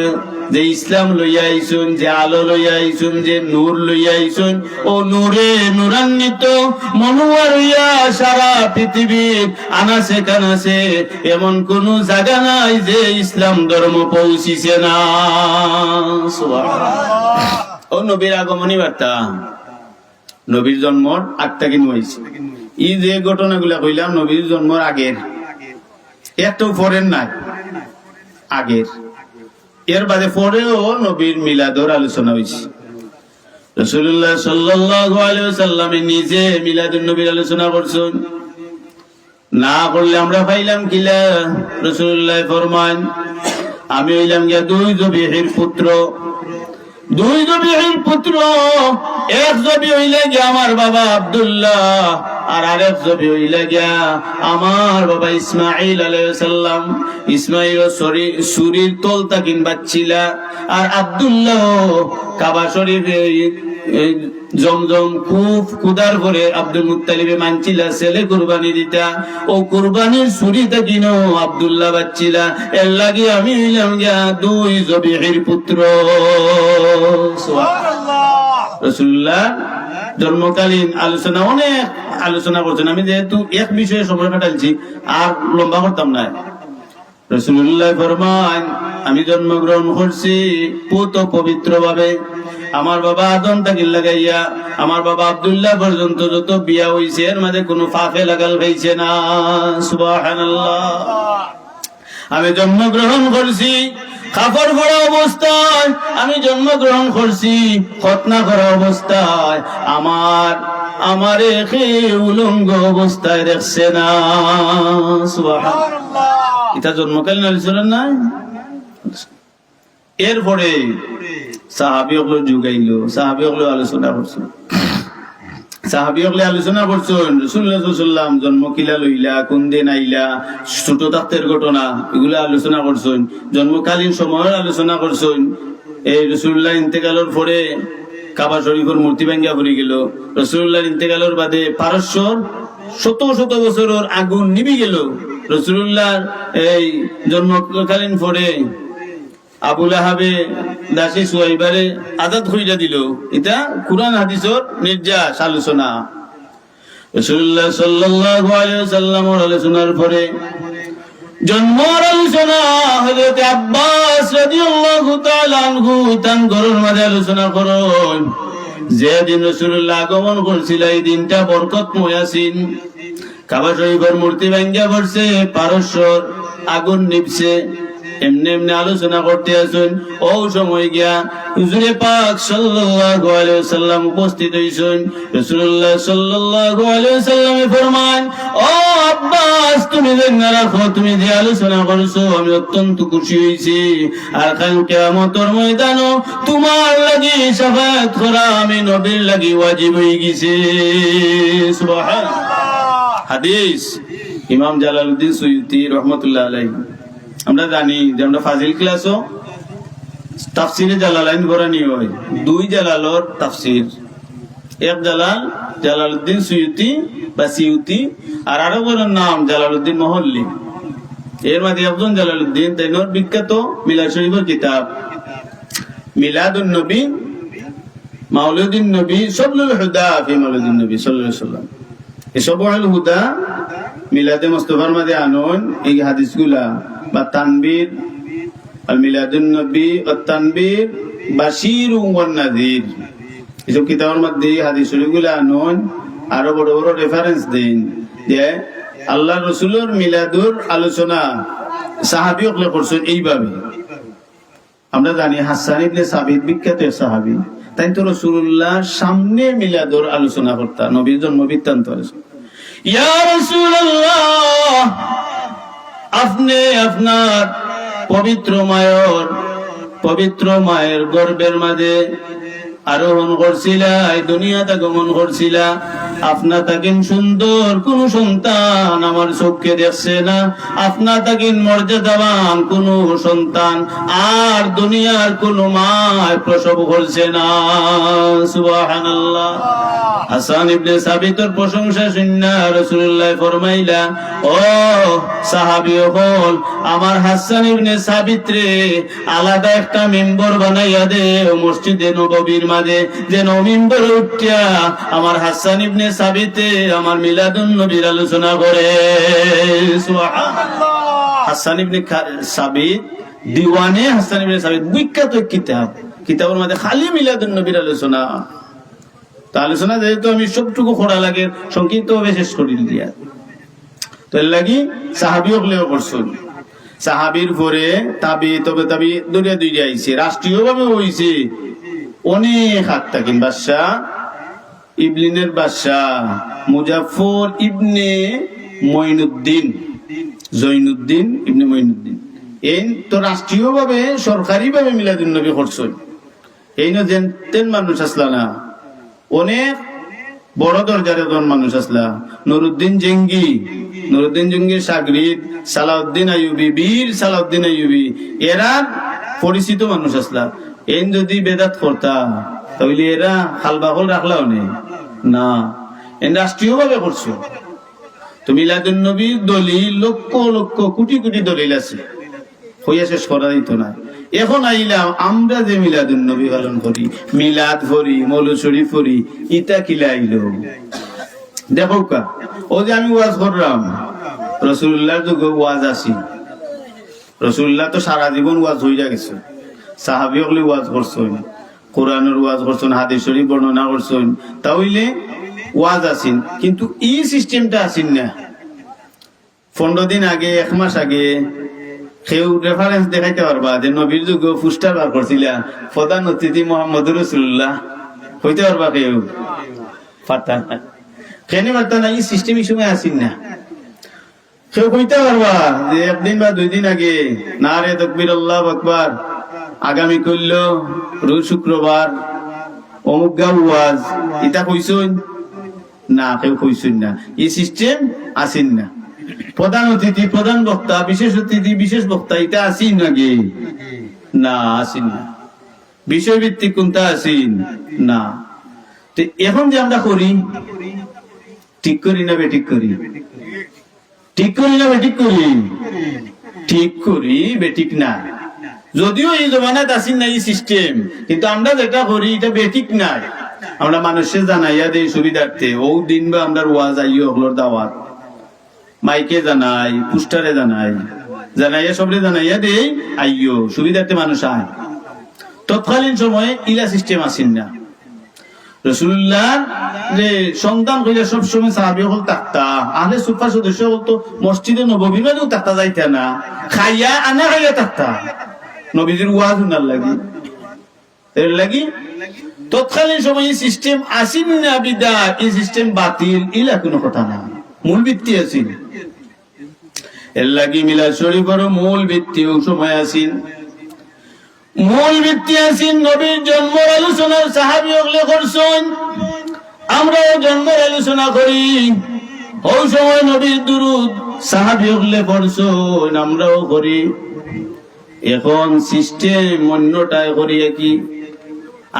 যে ইসলাম লইয়া আইছেন, যে আলো লইয়া আইছেন, যে নূর লইয়া আইছেন, ও নূরে নূরান্বিত মনোয়ার হইয়া সারা পৃথিবীর আনাচে কানাচে এমন কোন জায়গা নাই যে ইসলাম ধর্ম পৌঁছিছে না। সুবহানাল্লাহ। ও নবীর আগমনী বার্তা, নবীর জন্মর 8 তারিখ হয়েছে। এই যে ঘটনাগুলা কইলাম নবীর জন্মর আগের, এত পরের নাই, আগের। এর বাদে পরেও নবীর মিলাদর আলোচনা হয়েছে। রাসূলুল্লাহ সাল্লাল্লাহু আলাইহি ওয়াসাল্লাম নিজে মিলাদুন নবীর আলোচনা করছেন। না করলে আমরা পাইলাম কিলা? রাসূলুল্লাহ ফরমান আমি হইলাম গিয়া 2 জবিহির পুত্র। 2 জবিহির পুত্র, এক জবি হইলে গিয়া আমার বাবা আব্দুল্লাহ, আর আরেক জবি হইলে গিয়া আমার বাবা ইসমাঈল আলাইহিস সালাম। ইসমাঈল সুরির তোল তাকিন বাচ্চিলা, আর আব্দুল্লাহ কাবা শরীফে জমজম খুব কুদার করে আব্দুল মুত্তালিবে মানছিলা ছেলে কুরবানি দিতা। ও কুরবানির সুরি তাকিনো আব্দুল্লাহ বাচ্চিলা। এর লাগি আমি হইলাম গিয়া 2 জবিহির পুত্র। সুবহানাল্লাহ। রাসূলুল্লাহ জন্মকালীন আলোচনা অনেক আলোচনা করছেন। আমি যেহেতু এক বিষয়ে সময় কাটাইছি আর লম্বা করতাম না। রাসূলুল্লাহ ফরমান, আমি জন্মগ্রহণ করছি পুত পবিত্র ভাবে। আমার বাবা আদম তাকে লাগাইয়া আমার বাবা আব্দুল্লাহ পর্যন্ত যত বিয়া হইছে এর মাঝে কোনো ফাফে লাগাল হইছে না। সুবহানাল্লাহ। আমি জন্মগ্রহণ করছি কাপড় পরা অবস্থায়, আমি জন্মগ্রহণ করছি খতনা করা অবস্থায়, আমার উলঙ্গ অবস্থায় দেখছে না। সুবহানাল্লাহ। এটা জন্মকালীন আলোচনা নাই। এরপরে সাহাবীগুলো যুগাইলো, সাহাবীগুলো আলোচনা করছে, সাহাবীগুলো আলোচনা করছেন রাসূলুল্লাহ সাল্লাল্লাহু আলাইহি ওয়াসাল্লাম জন্ম কিলা লইলা, কোন দিন আইলা, ছোট থাকতের ঘটনা এগুলো আলোচনা করছেন, জন্মকালীন সময়ের আলোচনা করছেন। এই রাসূলুল্লাহ ইন্তেকালের পরে কাবা শরীফের মূর্তি ভাঙ্গা পড়ে গেল। রাসূলুল্লাহর ইন্তেকালের বাদে পারস্যর শত শত বছরের আগুন নিভে গেল। রাসূলুল্লাহর এই জন্মকালীন পরে আবু লাহাবে দাসী সুহাইবারে আজাদ হইয়া দিল। এটা কুরআন হাদিসের নির্যাস আলোচনা। রাসূলুল্লাহ সাল্লাল্লাহু আলাইহি ওয়াসাল্লামের আলোচনার পরে জন্মের আলোচনা হযরত আব্বাস রাদিয়াল্লাহু তাআলা আনহু তান ঘরের মাঝে আলোচনা করেন। যেদিন রাসূলুল্লাহ আগমন করছিল এই দিনটা বরকতময় আছিল। কাবা শরীফের মূর্তি ভাঙ্গা পড়ছে, পারস্যর আগুন নিভছে। এমনি এমনি আলোচনা করতে আসুন। ও সময় গিয়া হুজুরে পাক সাল্লাল্লাহু আলাইহি ওয়াসাল্লাম উপস্থিত হইছেন। রাসূলুল্লাহ সাল্লাল্লাহু আলাইহি ওয়াসাল্লামে ফরমান, ও আব্বাস তুমি জানা রাখো, তুমি যে আলোচনা করছো আমি অত্যন্ত খুশি হইছি। আর কাল কিয়ামতের ময়দানে তোমার লাগি শাফাআত করা আমি নবীর লাগি ওয়াজিব হয়ে গেছে। সুবহানাল্লাহ। হাদিস ইমাম জালালউদ্দিন সুয়ুতি রাহমাতুল্লাহ আলাইহি। আমরা জানি যে আমরা ফাজিল ক্লাসও তাফসিরে জালালাইন পড়ানি হয়। দুই জালালর তাফসির, এক জালাল জালালউদ্দিন সুয়ুতি বা সিউতি, আর আরেকজনের নাম জালালউদ্দিন মহল্লি। এর মধ্যে একজন জালালউদ্দিন তাইনোর বিখ্যাত মিলাদ শরীফের কিতাব মিলাদুন নবী, মাউলিদুন নবী, সবলুল হুদা ফি মাউলিদিন নবী সাল্লাল্লাহু আলাইহি ওয়াসাল্লাম। এই সবলুল হুদা মিলাদে মুস্তাফার মধ্যে আনন এই হাদিসগুলা বা তানবীর আল মিলাদুন নবী ও তানবীর বাশীর ওয়ান নাযীর, এসব কিতাবের মধ্যে হাদিস শরীফগুলা আনন। আরো বড় বড় রেফারেন্স দেন যে আল্লাহর রাসূলের মিলাদুর আলোচনা সাহাবীগণ করছেন এইভাবে। আমরা জানি হাসান ইবনে সাবিত বিখ্যাত সাহাবী, তাই তো রাসূলুল্লাহর সামনে মিলাদুর আলোচনা করতা, নবীর জন্ম বৃত্তান্ত। ইয়া রাসূলুল্লাহ, আপনি আপনার পবিত্র মায়ের গর্ভের মাঝে আরোহণ করছিলা, এই দুনিয়াতে গমন করছিলা। আপনা তাকিন সুন্দর কোন সন্তান আমার চোখে দেখছে না, আপনা তাকিন মর্যাদাবান কোন সন্তান আর দুনিয়ার কোন মায় প্রসব করছে না। সুবহানাল্লাহ। হাসান ইবনে সাবিতের প্রশংসা শুনিয়া রাসূলুল্লাহ ফরমাইলা, ও সাহাবীগণ, আমার হাসান ইবনে সাবিত রে আলাদা একটা মিম্বর বানাইয়া দে মসজিদে নববীর মাঝে, যেন মিম্বর উঠিয়া আমার হাসান ইবনে সাবিতে আমার মিলাদুন নবীর আলোচনা করে। সুবহানাল্লাহ। হাসান ইবনে সাবিত দিওয়ানে হাসান ইবনে সাবিত বিখ্যাত কিতাবের মধ্যে খালি মিলাদুন নবীর আলোচনা। তা আলোচনা যেহেতু আমি সবটুকু খোড়া লাগে সংক্ষিপ্ত ভাবে শেষ করি দিয়া, তো এর লাগি সাহাবী হলেও করছেন। সাহাবীর পরে তাবি, তবে তাবি দুইটা আইছে, রাষ্ট্রীয় ভাবে হইছে অনেক হাত থাকেন। বাদশাহ ইবলিনের বাদশাহ মুজাফফর ইবনে মঈনুদ্দিন, জৈনুদ্দিন ইবনে মঈনুদ্দিন, এই তো রাষ্ট্রীয় ভাবে সরকারি ভাবে মিলাদুন নবী করছেন। এই না যেন তেন মানুষ আসলা না, অনেক বড় দরজার একজন মানুষ আসলা। নুরুদ্দিন জঙ্গির সাগরিদ সালাউদ্দিন আইয়ুবী, বীর সালাউদ্দিন আইয়ুবী, এরা পরিচিত মানুষ আসলা। এই যদি বেদাত করতা তাহলে এরা হালবাহল রাখলাও নেই না, এন রাষ্ট্রীয় ভাবে করছো। তো মিলাদুন নবীর দলিল লক্ষ লক্ষ কোটি কোটি দলিল আছে, হইয়া শেষ করা দিত না। এখন আইলাম আমরা যে মিলাদুন নবী পালন করি, মিলাদ করি, মৌলুদ শরীফ করি, ইটা কিলা আইলো দেখো কা। ও যে আমি ওয়াজ করলাম, রাসূলুল্লাহর যুগে ওয়াজ আসি, রাসূলুল্লাহ তো সারা জীবন ওয়াজ হইয়া গেছে, সাহাবী হলে ওয়াজ করছেন, কোরআনের ওয়াজ করছেন, হাদিস শরীফ বর্ণনা করছেন, তাহলে ওয়াজ আসিন, কিন্তু এই সিস্টেমটা আসিন না। 15 দিন আগে, 1 মাস আগে কেউ রেফারেন্স দেখাইতে পারবা যে নবীর যুগে পুস্টার বার করছিলা প্রধান অতিথি মুহাম্মদুর রাসূলুল্লাহ, হইতে পারবা কেউ? পারতা না, কেন পারতা না? এই সিস্টেম এই সময় আসিন না। কেউ কইতে পারবা যে 1 দিন বা 2 দিন আগে নারে তাকবীর আল্লাহু আকবার, আগামী কইল রোজ শুক্রবার অমুক গা ওয়াজ, এটা কইছুন না? কেউ কইছুন না। এই সিস্টেম আসিন না। প্রধান অতিথি, প্রধান বক্তা, বিশেষ অতিথি, বিশেষ বক্তা, এটা আসিন নাকি? না, আসিন না। বিষয়ভিত্তিক কোনটা আসিন না। এখন যে আমরা করি, ঠিক করি না বেঠিক করি? ঠিক করি না বেঠিক করি? ঠিক করি, বেঠিক না। যদিও এই জমানাত আসিন না এই সিস্টেম, কিন্তু আমরা যেটা করি এটা বেঠিক না। আমরা মানুষের জানাইয়া দেই সুবিধার্থে, ও দিন বা আমরা ওয়াজ আইও ওগুলোর দাওয়াত মাইকে জানাই, পোস্টারে জানাই, জানাইয়া সবরে জানাইয়া দেই আইও সুবিধার্থে মানুষ আয়। তৎকালীন সময়ে ইলা সিস্টেম আসিন না। রাসূলুল্লাহ যে সন্তান হইলে সবসময় সাহাবী হল তাকতা, আহলে সুফা সদস্য হল তো মসজিদে নববীর মধ্যেও তাকতা যাইতা না, খাইয়া আনা খাইয়া তাকতা নবীজির ওয়াজ শুনার লাগি, এর লাগি তৎকালীন সময়ে সিস্টেম আসিন না। বিদা এই সিস্টেম বাতিল, ইলা কোনো কথা না, মূল ভিত্তি আসিন। এর লাগি মিলাদ শরীফের মূল ভিত্তি ও সময় আসিন, মূল ভিত্তি আসিন। নবীর জন্মের আলোচনা সাহাবী হলে করছেন, আমরাও জন্মের আলোচনা করি। ওই সময় নবীর দুরূদ সাহাবী হলে পড়ছেন, আমরাও করি। এখন সিস্টেম অন্যটাই করি কি?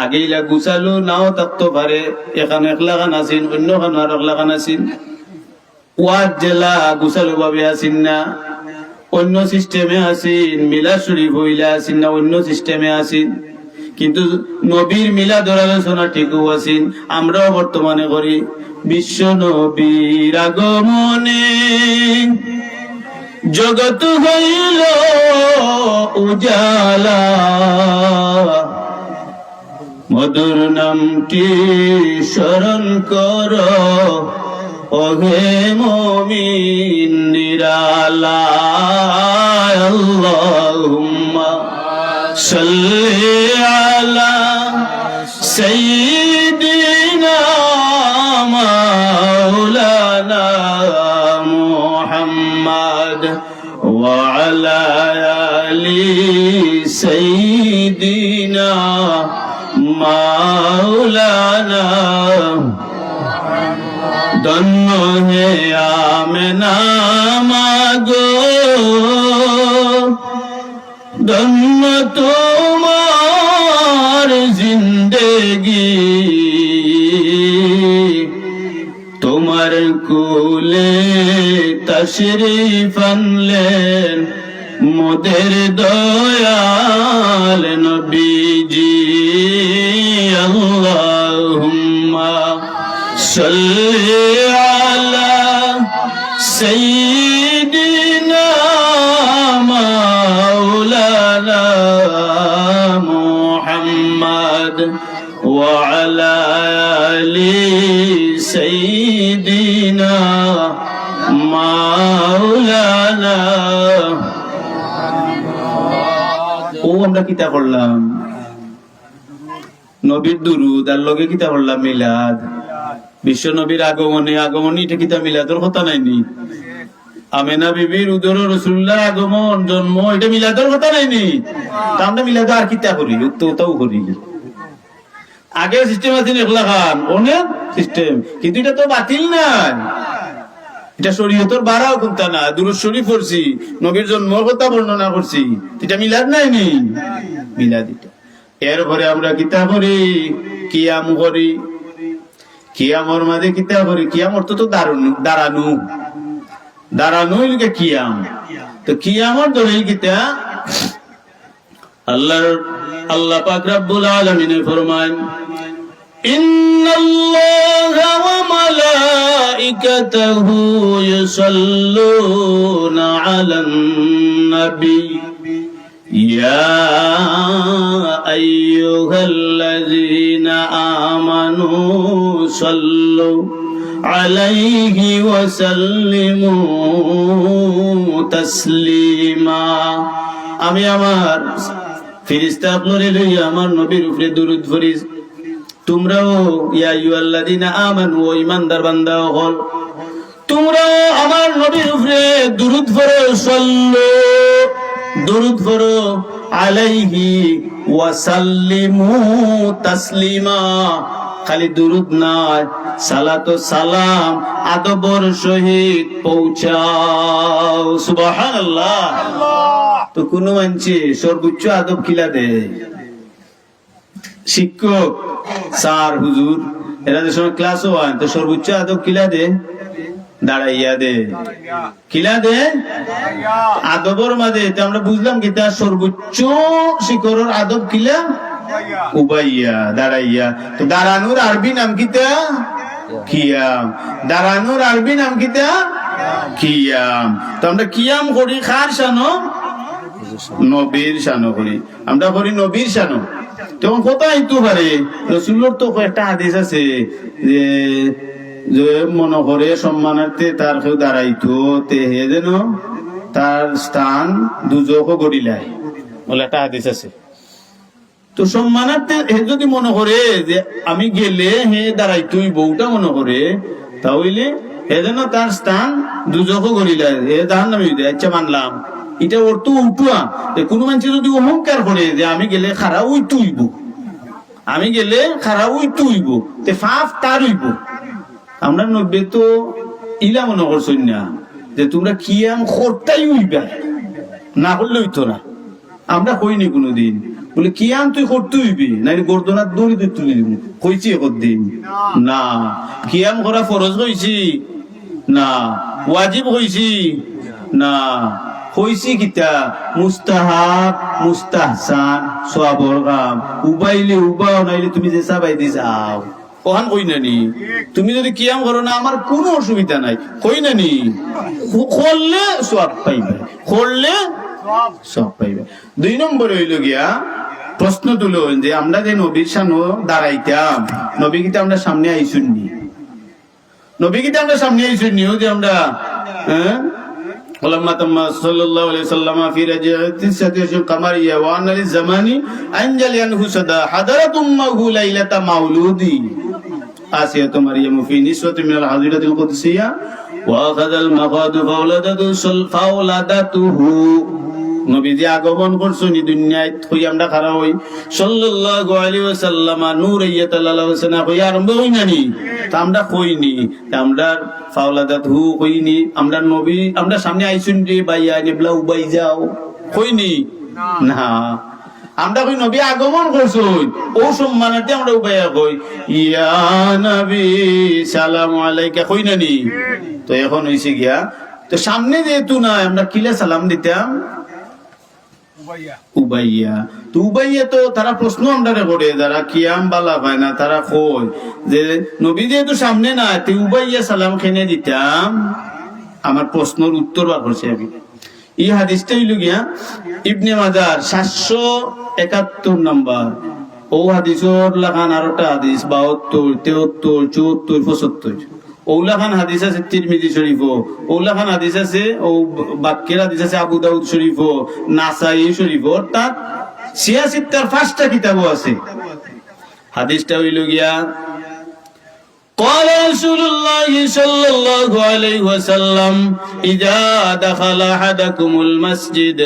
আগে গুছালো নাও থাকতে পারে, এখানে 1 লাগান আসিন, অন্য খান আর 1 লাগান আসিন। ওয়াজ জেলা গুছালো ভাবে আসিন না, অন্য সিস্টেমে আসিন। মিলাদ শরীফ হইলে আসিন না, অন্য সিস্টেমে আসিন। কিন্তু নবীর মিলাদের আলোচনা ঠিকও আসিন, আমরাও বর্তমানে করি। বিশ্ব নবীর আগমনে জগৎ হইল উজালা, মধুর নামটি স্মরণ কর ওহে মুমিন নিরালা। আল্লাহুম্মা সাল্লি আলা সাইয়্যিদিনা মাওলানা মুহাম্মদ ওয়া আলা আলি সাইয়্যিদিনা মাওলানা। ধন্য হে আমেনা মাগো, ধন্য তোমার জিন্দেগি, তোমার কুলে তশরিফ আনলেন মোদের দয়াল নবীজি। আল্লাহুম্মা সাল্লি আলা সাইয়্যিদিনা মাওলানা মুহাম্মদ ওয়া আলা আলি সাইয়্যিদিনা মাওলানা। ও আমরা কিতা করলাম? নবীর দুরূদ, আর লগে কিতা করলাম? মিলাদ। বিশ্ব নবীর আগমনী এটা কিতা মিলাদের কথা নাইনি? আমেনা বিবির উদর রাসূলুল্লাহ আগমন, জন্ম, এটা মিলাদের কথা নাইনি? তা আমরা মিলাদ আর কিতা করি? উত্তরটাও করি। আগে সিস্টেম আছে 1 লাখান, অনেক সিস্টেম, কিন্তু এটা তো বাতিল না, এটা শরীয়তের বাড়াও কোনটা না। দুরূদ শরীফ পড়ছি, নবীর জন্মের কথা বর্ণনা করছি, এটা মিলাদ নাইনি? মিলাদ এটা। এরপরে আমরা কিতা করি? কিয়াম করি। কিয়ামর মাঝে কিতা করি? কিয়াম অর্থ তো দাঁড়ানো, দাঁড়ানো কিয়াম। তো কিয়ামর দলিল কিতা? আল্লাহ পাক রব্বুল আলামিন ফরমান ইন্নাল্লাহা ওয়া মালাইকাতাহু ইউসাল্লুনা আলান নবী ইয়া আইয়ুহাল্লাযীনা আমানু সাল্লু আলাইহি ওয়া সাল্লিমু তাসলিমা। আমি আমার ফেরেশতা আপনারে লইয়া আমার নবীর উপরে দরুদ পড়ি, তোমরাও ইয়া আইয়ুহাল্লাযীনা আমানু ও ঈমানদার বান্দা হল, তোমরাও আমার নবীর উপরে দরুদ পড়ো, সাল্লু দরুদ পড়ো, আলাইহি ওয়া সাল্লিমু তাসলিমা। খালি দরুদ নয়, সালাত ও সালাম আদবর সহিত পৌঁছাও। সুবহানাল্লাহ। তো কোন মানছে সর্বোচ্চ আদব কিলা দে? শিক্ষক স্যার হুজুর এরা যে সময় ক্লাস হয় তো সর্বোচ্চ আদব কিলা দে? দাঁড়াইয়া দে। কিলা দে? আদবর মাঝে আমরা বুঝলাম কি তার সর্বোচ্চ শিখরের আদব কিলা? উবাইয়া, দাঁড়াইয়া। তো দাঁড়ানোর আরবি নাম কিতা? কিয়াম। দাঁড়ানোর আরবি নাম কিতা? কিয়াম। তো আমরা কিয়াম করি কার শানো? নবীর শানো করি। আমরা করি নবীর শানো। তখন কোথায় একটু পারে রাসূলের তো একটা হাদিস আছে যে যে মনে করে সম্মানার্থে তার কেউ দাঁড়াইতো তে হে যেন তার স্থান দুজকও গড়িলায়, বলে একটা হাদিস আছে। তো সম্মানার্থে হে যদি মনে করে যে আমি গেলে হে দাঁড়াইতোই, বউটা মনে করে, তাহলে হে যেন তার স্থান দুজকও গড়িলায়, হে তাহার নামে আচ্ছা মানলাম। এটা ওর তো উঠুয়া। কোনো মানুষ যদি অহংকার করে যে আমি গেলে খারা ওই তুইব, আমি গেলে খারা ওই তুইব, তে ফাফ তার হইব। আমরা নব্বে তো ইলা মনে করছি না যে তোমরা কিয়াম করতাই হইবা, না করলে হইতো না। আমরা কইনি কোনোদিন বলে কিয়াম তুই করতে হইবি, না গর্দনার দড়ি তুই তুলি দিব কইছি একদিন না। কিয়াম করা ফরজ হইছি না, ওয়াজিব হইছি না, হইছি কিতা মুস্তাহাব মুস্তাহসান সওয়াবের কাম। উবাইলে উবাও, নাইলে তুমি যে সাবাই দি যাও। ওহান কই নানি তুমি যদি কিয়াম করো না আমার কোনো অসুবিধা নাই, কই নানি করলে সওয়াব পাইবে, করলে সওয়াব পাইবে। 2 নম্বর হইল গিয়া প্রশ্ন তুলো যে আমরা যে নবীর সামনে দাঁড়াইতাম, নবী কিতা আমরা সামনে আইসুননি? নবী কিতা আমরা সামনে আইসুননি? ও যে আমরা ولما تم صلى الله عليه وسلم في رجعة ستة قمرية وأن للزمان أنجل ينهسد حضرت أمه ليلة مولودي آسية مريم في نسوة من الحضيرة القدسية وأخذ المخاض فولدته নবীজি আগমন করছেন দুনিয়ায় হই আমরা খারাপ হই সাল্লাল্লাহু আলাইহি ওয়াসাল্লাম নূর ইয়াতাল্লাহু হোসেনা কই আরম্ভ হই নানি তা আমরা কইনি, আমরা ফাওলাদাতহু কইনি, আমরা নবী আমরা সামনে আইছুন রে ভাইয়া নেবলা উবাই যাও কইনি না। আমরা কই নবী আগমন করছেন ও সম্মানার্থে আমরা উবাইয়া কই ইয়া নবী সালাম আলাইকা কই নানি। তো এখন হইছে গিয়া তো সামনে যেহেতু না আমরা কিলা সালাম দিতাম উবাইয়া। তো উবাইয়া তো তারা প্রশ্ন আমরা করে যারা কিয়াম বালা পায় না তারা কই যে নবী যেহেতু সামনে না তে উবাইয়া সালাম খেনে দিতাম। আমার প্রশ্নের উত্তর বার করছি আমি। এই হাদিসটা হইল গিয়া ইবনে মাজার 771 নম্বর। ও হাদিসর লাগান আরোটা হাদিস 72, 73, 74, 75 ওলাখান হাদিস আছে তিরমিজি শরীফ, ওলাখান হাদিস আছে ও বাক্যের হাদিস আছে আবু দাউদ শরীফ, নাসাই শরীফ, অর্থাৎ 86টার 5টা কিতাবও আছে। হাদিসটা হইল গিয়া قال رسول الله صلى الله عليه وسلم إذا دخل أحدكم المسجد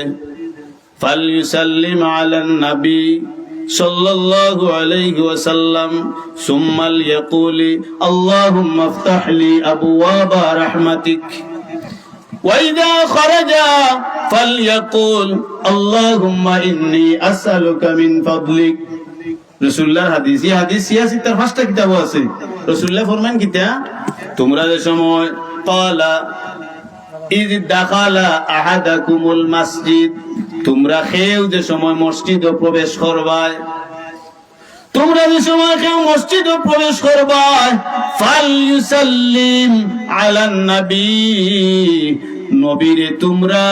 فليسلم على النبي صلى الله عليه وسلم ثم ليقول اللهم افتح لي أبواب رحمتك وإذا خرج فليقول اللهم إني أسألك من فضلك। রাসূলুল্লাহর হাদিস, এই হাদিস 86টার 5টা কিতাব আছে। রাসূলুল্লাহ ফরমান কিতা তোমরা যে সময় قال إذ دخل أحدكم المسجد তোমরা কেউ যে সময় মসজিদে প্রবেশ করবায়, তোমরা যে সময় কেউ মসজিদে প্রবেশ করবায়, ফালইউসাল্লিম আলান নবী, নবীরে তোমরা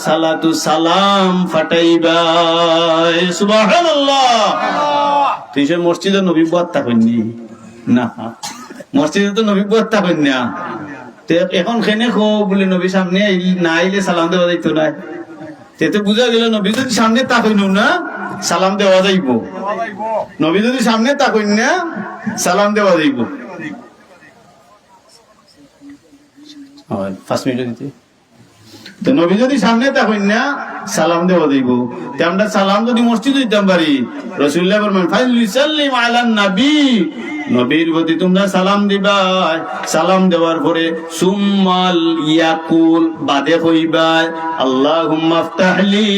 সালাতু সালাম ফাটাইবা। সুবহানাল্লাহ। তুই সে মসজিদে নবী বত্তা কইনি না, মসজিদে তো নবী বত্তা কইনি না। এখন খেনে খো বলে নবী সামনে না আইলে সালাম দেওয়া যাইতো না, তো বুঝা গেল নবী যদি সামনে তাকইন না সালাম দেওয়া যাইব, নবী যদি সামনে তাকইন না সালাম দেওয়া যাইব। 5 মিনিট দিতে তো নবী যদি সামনে তাকইন না সালাম দেওয়া যাইব। তে আমরা সালাম যদি মসজিদে দিতাম পারি, রাসূলুল্লাহ ফরমান ফালিসাল্লিম আলান নবী, নবীর প্রতি তোমরা সালাম দিবা। সালাম দেওয়ার পরে সুম্মাল ইয়াকুল বাদে হইবা আল্লাহুম্মা আফতাহলি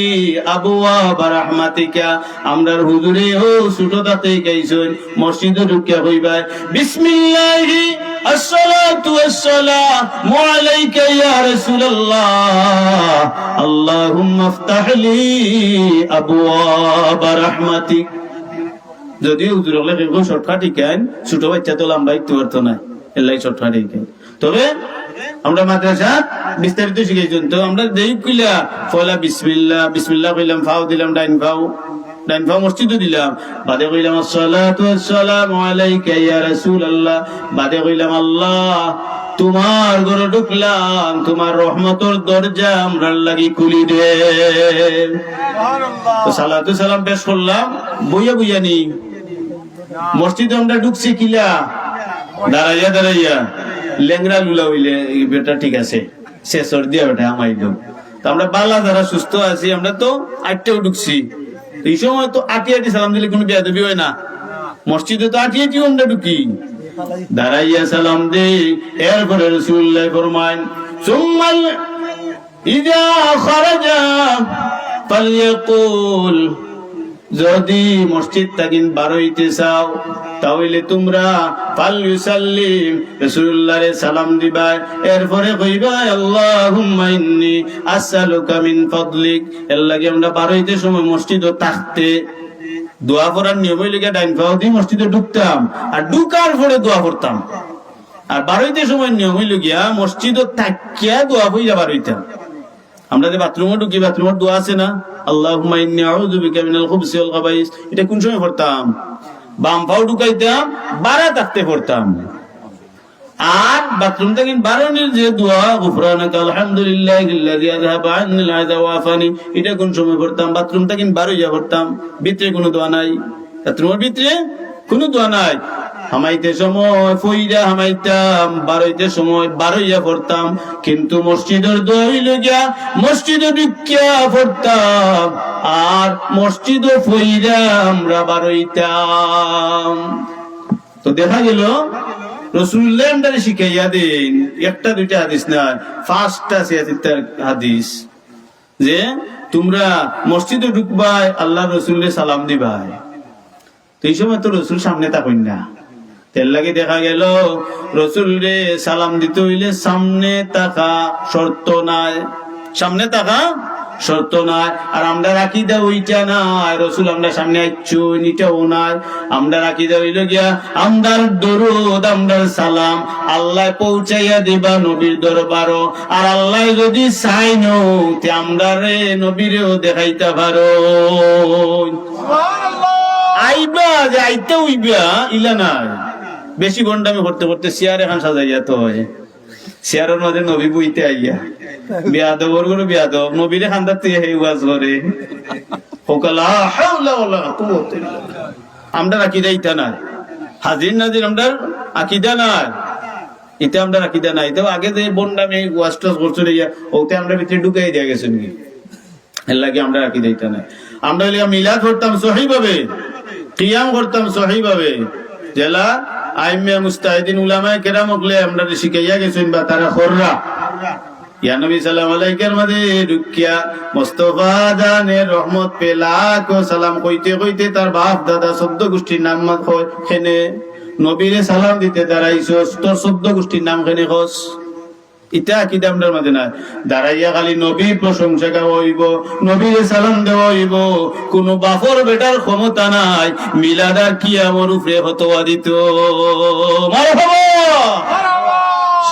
আবওয়াব রাহমাতিকা। আমরার হুজুরে ও ছোটটাতে গাইছেন মসজিদে ঢুকিয়া হইবা বিসমিল্লাহি আসসালাতু ওয়াসসালামু আলাইকা ইয়া রাসূলুল্লাহ আল্লাহুম্মা আফতাহলি আবওয়াব রাহমাতিক। যদিও হুজুর হলে কেউ শর্টকাট শিখান, ছোট বাচ্চা তো লম্বা একটু অর্থ নাই, এলাই শর্টকাট শিখান। তবে আমরা মাদ্রাসা বিস্তারিত শিখাইছেন, তো আমরা দেই কইলা পয়লা বিসমিল্লাহ, বিসমিল্লাহ কইলাম, ফাও দিলাম ডাইন ফাও, ডাইন ফাও মসজিদে দিলাম, বাদে কইলাম আসসালাতু ওয়াসসালামু আলাইকা ইয়া রাসূলুল্লাহ, বাদে কইলাম আল্লাহ তোমার ঘরে ঢুকলাম, তোমার রহমতের দরজা আমরা লাগি খুলি দে। সুবহানাল্লাহ। তো সালাতু সালাম পেশ করলাম, বইয়া বইয়া নি মসজিদে আমরা ঢুকছি কিলা দাঁড়াইয়া দাঁড়াইয়া, লেংরা লুলা হইলে বেটা ঠিক আছে শেষর দিয়া বেটা আমাই দাও। তো আমরা বালা যারা সুস্থ আছি আমরা তো আটটাও ঢুকছি, এই সময় তো আটি আটি সালাম দিলে কোনো বেয়াদবি হয় না, মসজিদে তো আটি আটিও আমরা ঢুকি, দাঁড়াইয়া সালাম দে। এরপরে রাসূলুল্লাহ ফরমান সুম্মাল ইযা খারাজা ফালইয়াকুল, যদি মসজিদ থেকে বার হইতে চাও তাহলে তোমরা ফালইউসাল্লিম রাসূলুল্লাহরে সালাম দিবা। এরপরে কইবা আল্লাহুম্মা ইন্নী আসআলুকা মিন ফাদলিক। এর লাগে আমরা বার হইতে সময় মসজিদে থাকতে দোয়া করার নিয়ম হইলে ডাইন পাও দিয়ে মসজিদে ঢুকতাম, আর ঢুকার পরে দোয়া করতাম। আর বার হইতে সময় নিয়ম হইল গিয়া মসজিদে থাকিয়া দোয়া হইয়া বার হইতাম। আমরা যে বাথরুমে ঢুকি, বাথরুমের দোয়া আছে না, আল্লাহুম্মা ইন্নী আউযু বিকা মিনাল খুবসি ওয়াল খাবাইস, এটা কোন সময় পড়তাম? বাম পাও ঢুকাইতাম, বারা থাকতে পড়তাম। আর বাথরুম থেকে বারণের যে দোয়া গুফরানাকা আলহামদুলিল্লাহিল্লাযী আযহাবা আন্নিল আযা ওয়া আফানি, এটা কোন সময় পড়তাম? বাথরুম থেকে বার হইয়া পড়তাম। ভিতরে কোনো দোয়া নাই, বাথরুমের ভিতরে কোনো দোয়া নাই। হামাইতে সময় ফইরা হামাইতাম, বারইতে সময় বারইয়া পড়তাম, কিন্তু মসজিদের দোয়া হইল গিয়া মসজিদে ঢুকিয়া পড়তাম, আর মসজিদে ফইরা আমরা বারইতাম। তো দেখা গেল রাসূলুল্লাহ আমাদের শিখাইয়া দেন একটা দুইটা হাদিস না, 5টা 76 হাদিস, যে তোমরা মসজিদে ঢুকবাই আল্লাহর রাসূলকে সালাম দিবাই। তো এই সময় তো রাসূল সামনে তাকইন না, তেল লাগে দেখা গেল রাসূল রে সালাম দিতে হইলে সামনে তাকা শর্ত নাই, সামনে তাকা শর্ত নাই। আর আমরা আকীদা ওইটা নাই, রাসূল আমরা সামনে আইছো নিটাও নাই। আমরা আকীদা হইল গিয়া আমরার দরুদ আমরার সালাম আল্লাহ পৌঁছাইয়া দিবা নবীর দরবারও, আর আল্লাহ যদি চাইনো তে আমরা রে নবীরেও দেখাইতে পারো। সুবহানাল্লাহ। আইবা যে আইতে হইবা ইলা নাই, বেশি গন্ডামি করতে করতে চেয়ার এখন সাজাইয়া তো হয়, চেয়ারের মধ্যে নবী বইতে আইয়া বিয়াদব ওর কোনো বিয়াদব নবীরে খান্দার থেকে হে ওয়াজ করে হোকালা হাওলা ওয়ালা কুওয়াতা ইল্লা বিল্লাহ। আমরা আকীদা ইতা নাই, হাজির নাজির আমরা আকীদা নাই, এটা আমরা আকীদা নাই। তো আগে যে বন্ডামি ওয়াজ টাজ করতে ইয়া ওতে আমরা ভিতরে ঢুকাই দিয়া গেছেন কি, এর লাগে আমরা আকীদা ইতা নাই। আমরা হইলে মিলাদ করতাম সহিহ ভাবে, কিয়াম করতাম সহিহ ভাবে, জেলা আইমে মুস্তাহিদিন উলামায়ে কেরাম হকলে আমরা শিখাইয়া গেছেন বা তারা খররা ইয়া নবী সাল্লাল্লাহু আলাইহি ওয়াসাল্লাম মধ্যে ঢুকিয়া মুস্তাফা জানের রহমত পে লাখ সালাম কইতে কইতে তার বাপ দাদা 14 গোষ্ঠীর নাম কয়, খেনে নবীরে সালাম দিতে দাঁড়াইছস তোর 14 গোষ্ঠীর নাম খেনে খস, এটা আকীদা আমরার মাঝে নাই। দাঁড়াইয়া খালি নবীর প্রশংসা গাওয়া হইব, নবীর সালাম দেওয়া হইব, কোন বাপর বেটার ক্ষমতা নাই মিলাদ আর কিয়ামর উপরে ফতোয়া দিত। মারহাবা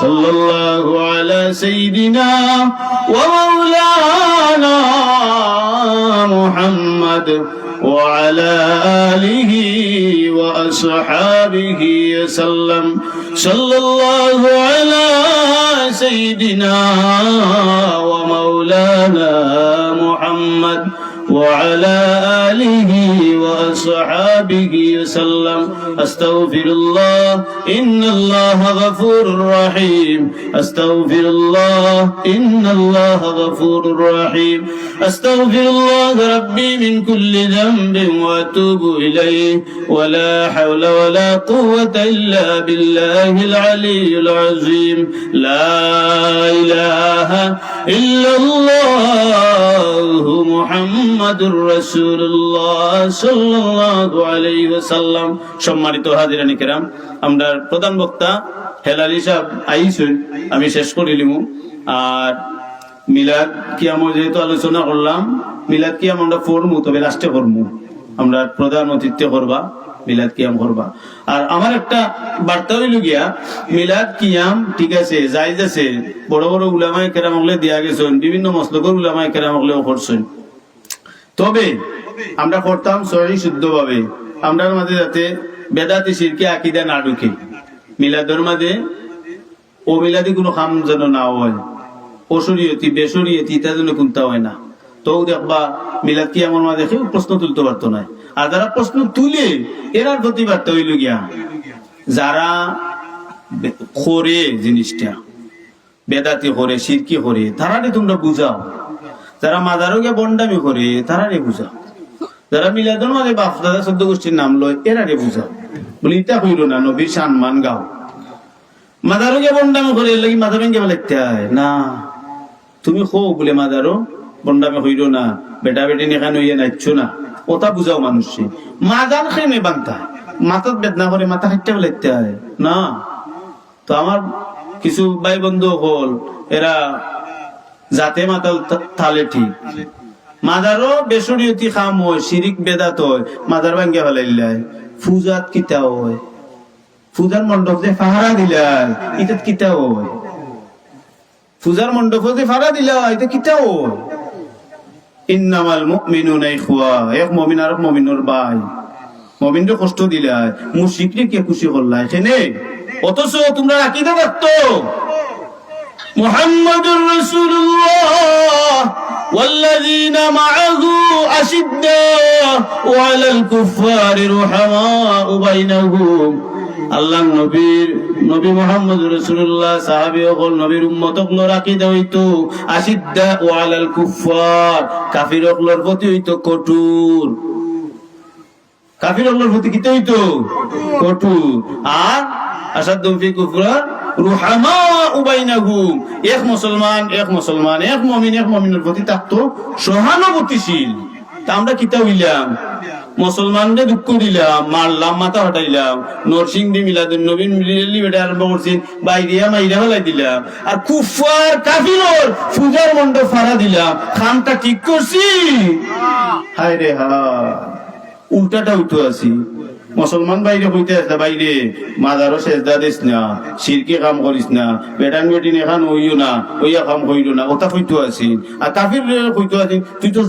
সাল্লাল্লাহু আলা সাইয়্যিদিনা ওয়া মাওলানা মুহাম্মদ ওয়া আলা আলিহি ওয়া আসহাবিহি ওয়াসাল্লাম। সাল্লাল্লাহু আলা সাইয়্যিদিনা ওয়া মাওলানা মুহাম্মদ وعلى آله وأصحابه وسلم. أستغفر الله إن الله غفور رحيم. أستغفر الله إن الله غفور رحيم. أستغفر الله ربي من كل ذنب وأتوب إليه ولا حول ولا قوة إلا بالله العلي العظيم. لا إله إلا الله মুহাম্মাদুর রাসূলুল্লাহ সাল্লাল্লাহু আলাইহি ওয়াসাল্লাম। সম্মানিত হাজিরানি কেরাম, আমরা প্রধান বক্তা হেলালি সাহেব আইছেন, আমি শেষ করিলিম। আর মিলাদ কিয়ামত যেহেতু আলোচনা করলাম, মিলাদ কিয়াম আমরা পড়মু, তবে লাস্টে করমু। আমরা প্রধান অতিথ্য করবা, মিলাদ কিয়াম করবা। আর আমার একটা বার্তা হইল গিয়া, মিলাদ কিয়াম ঠিক আছে, জায়েজ আছে, বড় বড় উলামায়ে কেরাম হলে দিয়া গেছেন, বিভিন্ন মসলকের উলামায়ে কেরাম হলেও করছেন। তবে আমরা করতাম সহি শুদ্ধ ভাবে, আমরার মাঝে যাতে বেদাতি শিরকি আকীদা না ঢুকে, মিলাদের মাঝে ও মিলাদি কোনো কাম যেন না হয়, অশরীয়তি বেশরীয়তি এটা যেন কোনটা হয় না। তো দেখবা মিলাদ কি আমার মাঝে কেউ প্রশ্ন তুলতে পারতো না। আর যারা প্রশ্ন তুলে এরার প্রতিবাদটা হইল গিয়া, যারা করে জিনিসটা বেদাতি করে শিরকি করে তারারে তোমরা বুঝাও, যারা মাজারও গিয়া বন্ডামি করে তারারে বুঝাও, যারা মিলাদের মাঝে বাপ দাদা চোদ্দ গোষ্ঠীর নাম লয় এরারে বুঝাও। বলি ইটা হইল না, নবীর সম্মান গাও। মাজারও গিয়া বন্ডামি করে এর লাগি মাথা ভেঙে ফেলাইতে হয় না। তুমি খো বলে মাজারও বন্ডামি হইল না, বেটা বেটি নেখান হইয়া নাইছো না, ওটা বুঝাও মানুষে। মাজার খেয়ে বান্তা মাথার বেদনা করে মাথা খাইতে ফেলাইতে হয় না। তো আমার কিছু ভাই বন্ধু হল, এরা জাতে মাতাল থালে ঠিক, মাদারও বেসরীয়তি খাম হয়, শিরিক বেদাত হয়, মাদার ভাঙ্গা ফেলাইলাই। ফুজাত কিতা হয়, ফুজার মণ্ডপ যে ফাহারা দিলাই এটা কিতা হয়, ফুজার মণ্ডপ যে ফাহারা দিলা এটা কিতা হয়। ইন্নামাল মুমিনুনা ইখওয়া, এক মুমিন আর এক মুমিনের ভাই। মুমিনকে কষ্ট দিলাই, মুশরিককে কে খুশি করলাই এখানে। অথচ তোমরা আকীদা রাখতো মুহাম্মাদুর রাসূলুল্লাহ والذين معه أشداء على الكفار رحماء بينهم। আল্লাহর নবী মুহাম্মদ রাসূলুল্লাহ সাহাবী ও নবীর উম্মত গুলোর আকীদা হইতো আশিদ্দা আলাল কুফার, কাফির গুলোর প্রতি হইতো কঠোর। কাফির গুলোর প্রতি কি হইতো কঠোর। আর আসাদু ফি কুফরা রুহামাউ বাইনাহুম, এক মুসলমান এক মুমিনের প্রতি থাকতো সহানুভূতিশীল। তা আমরা কিতা হইলাম, মুসলমানদের দুঃখ দিলাম, মারলাম, মাথা হটাইলাম, নরসিংদী মিলাদুন নবী মিলালি বেটা আরম্ভ করছি, বাইরিয়া মাইরা ফেলাই দিলাম। আর কুফার কাফিরর পূজার মণ্ডপ ফাড়া দিলাম, খামটা ঠিক করছি। হায় রে হায়, উল্টাটা উঠো আছি। মুসলমান বাইরে হইতে আসলে বাইরে মাদারও সেজদা দিস না, শিরকি কাম করিস না, বেটান বেটিন এখান হইও না, ওইয়া কাম হইল না, ওটা হইতো আছি। আর কাফির হইতো আছি, তুই তো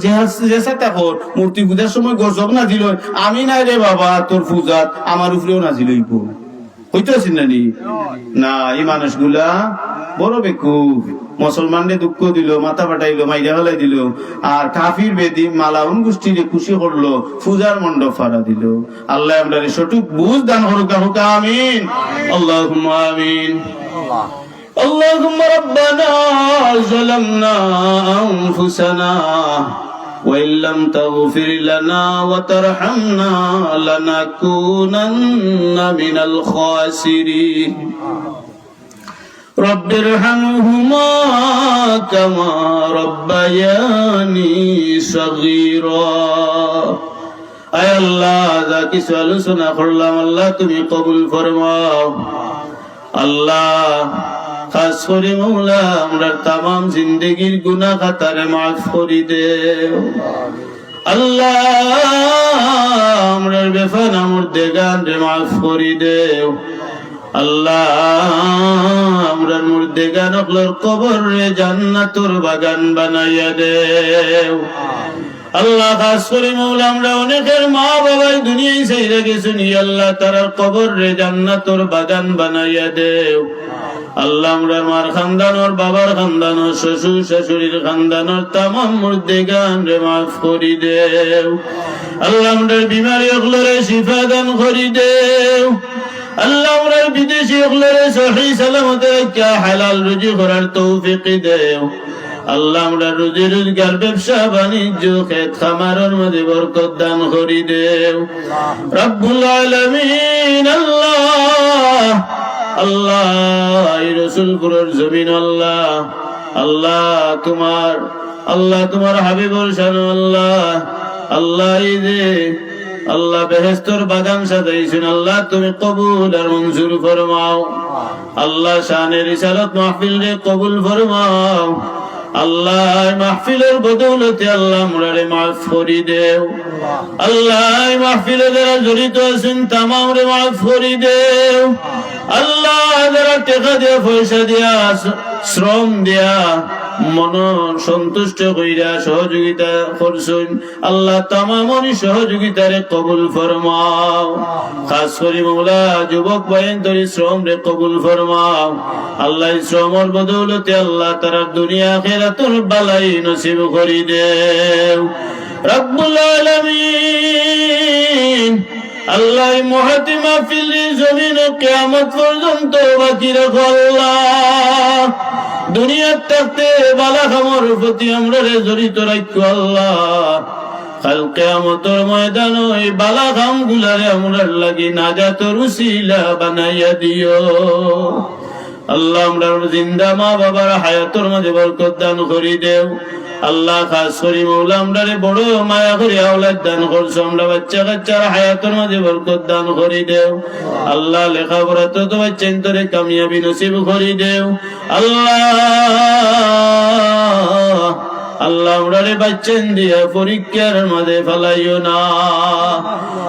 জেসা তাকর মূর্তি পূজার সময় গজব না দিল, আমি নাই রে বাবা তোর পূজাত আমার উপরেও না দিল হইতো আছি নানি না। এই মানুষগুলা বড় বেকুফ, মুসলমানদের দুঃখ দিল, মাথা ফাটাইলো, মাইরা ফেলাই দিল। আর কাফির বেদি মালাউন গোষ্ঠীরে খুশি করলো, পূজার মণ্ডপ ফাড়া দিল। আল্লাহ আমরা সঠিক বুঝ দান করুক, আমিন আল্লাহুম্মা আমিন। আল্লাহুম্মা রাব্বানা যালামনা আনফুসানা ওয়া ইল্লাম তাগফির লানা ওয়া তারহামনা লানাকুনান্না মিনাল খাসিরিন। رب ارحمهما كما ربياني صغيرا। আয় আল্লাহ, যা কিছু আলোচনা করলাম আল্লাহ তুমি কবুল ফরমাও। আল্লাহ খাস করে মৌলা আমরা তামাম জিন্দগির গুনাহ খাতারে মাফ করে দেও আল্লাহ আমরার বেফানা মুর্দেগান রে মাফ করে দেও আল্লাহ আমরার মুর্দেগান অকলর কবর রে জান্নাতুর বাগান বানাইয়া দেও আল্লাহ খাস করে মৌলা আমরা অনেকের মা বাবাই দুনিয়ায় ছেড়ে গেছেন আল্লাহ তারার কবর রে জান্নাতুর বাগান বানাইয়া দেও আল্লাহ আমরা মার খানদানোর বাবার খানদানোর শ্বশুর শাশুড়ির খানদানোর তামাম মুর্দেগান রে মাফ করি দেও আল্লাহ আমরা বিমারি অকলরে শিফা দান করি দেও আল্লাহ আমরা বিদেশি অকলরে সহি সালামতে রাখিয়া হালাল রুজি করার তৌফিক দেও আল্লাহ আমরা রুজি রোজগার ব্যবসা বাণিজ্য খেত খামারের মধ্যে বরকত দান করি দেও রব্বুল আলামিন আল্লাহ আল্লাহ এই রসুলপুরের জমিন আল্লাহ আল্লাহ তোমার হাবিবুর শান আল্লাহ আল্লাহ এই যে আল্লাহ বেহেশতের বাগান সাজাইছেন আল্লাহ তুমি কবুল আর মঞ্জুর ফরমাও আল্লাহ শানের রিসালাত মাহফিল রে কবুল ফরমাও আল্লাহ মাহফিলের বদৌলতে আল্লাহ আমরারে মাফ করে দেও আল্লাহ মাহফিলে যারা জড়িত আছেন তামাম রে মাফ করে দেও আল্লাহ যারা টাকা দিয়া পয়সা দিয়া শ্রম দিয়া মন সন্তুষ্ট কইরা সহযোগিতা করছেন আল্লাহ তামামনি সহযোগিতারে কবুল ফরমাও খাস করে মওলা যুবক ভাইয়ের ধরে শ্রম রে কবুল ফরমাও আল্লাহ শ্রমের বদৌলতে আল্লাহ তারা দুনিয়া আখিরাতুর বালাই নসিব করি দেও রব্বুল আলামিন আল্লাহ মুহাতি মাহফিল জমিন কিয়ামত পর্যন্ত বাকি রাখো আল্লাহ দুনিয়ার থাকতে বালা খামর প্রতি আমরা জড়িত রাখো আল্লাহ কাল কিয়ামতের ময়দানে এই বালা খাম গুলারে আমরার লাগি নাজাতের উসিলা বানাইয়া দিও আল্লাহ আমরা জিন্দা মা বাবার হায়াতের মাঝে বরকত দান করি দেও আল্লাহ খাস করি মৌলা আমরারে বড় মায়া করি আওলাদ দান করছো আমরা বাচ্চা কাচ্চার হায়াতের মাঝে বরকত দান করি দেও আল্লাহ লেখাপড়া তো বাচ্চা তোরে কামিয়াবি নসিব করি দেও আল্লাহ আমরারে বাচ্চেন দিয়া পরীক্ষার মাঝে ফেলাইও না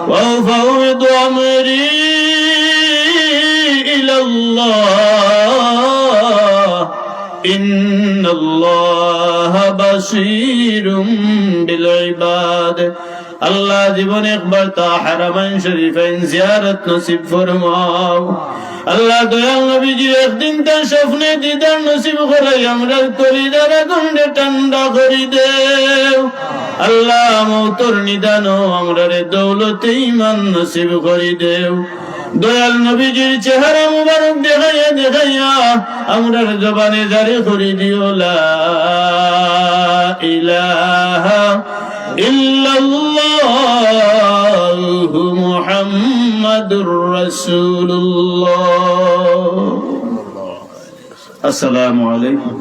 ওয়া ফাউদু আমরি ইলাল্লাহ ইন্নাল্লাহা বাসীরুম বিল ইবাদ আল্লাহ জীবনে একবার তা হারামাইন শরীফাইন জিয়ারত নসিব ফরমাও আল্লাহ দয়াল নবীজি একদিন তার স্বপ্নে দিদার নসিব করাই আমরা কলিজার আগুনে ঠান্ডা করি দেও আল্লাহ মওতর নিদানও আমরারে দৌলতে ঈমান নসিব করি দেও দয়াল নবীজির চেহারা মুবারক দেখাইয়া দেখাইয়া আমরার জবানে জারি করে দিও লা ইলাহা ইল্লাল্লাহু মুহাম্মাদুর রাসূলুল্লাহ। আসসালামু আলাইকুম।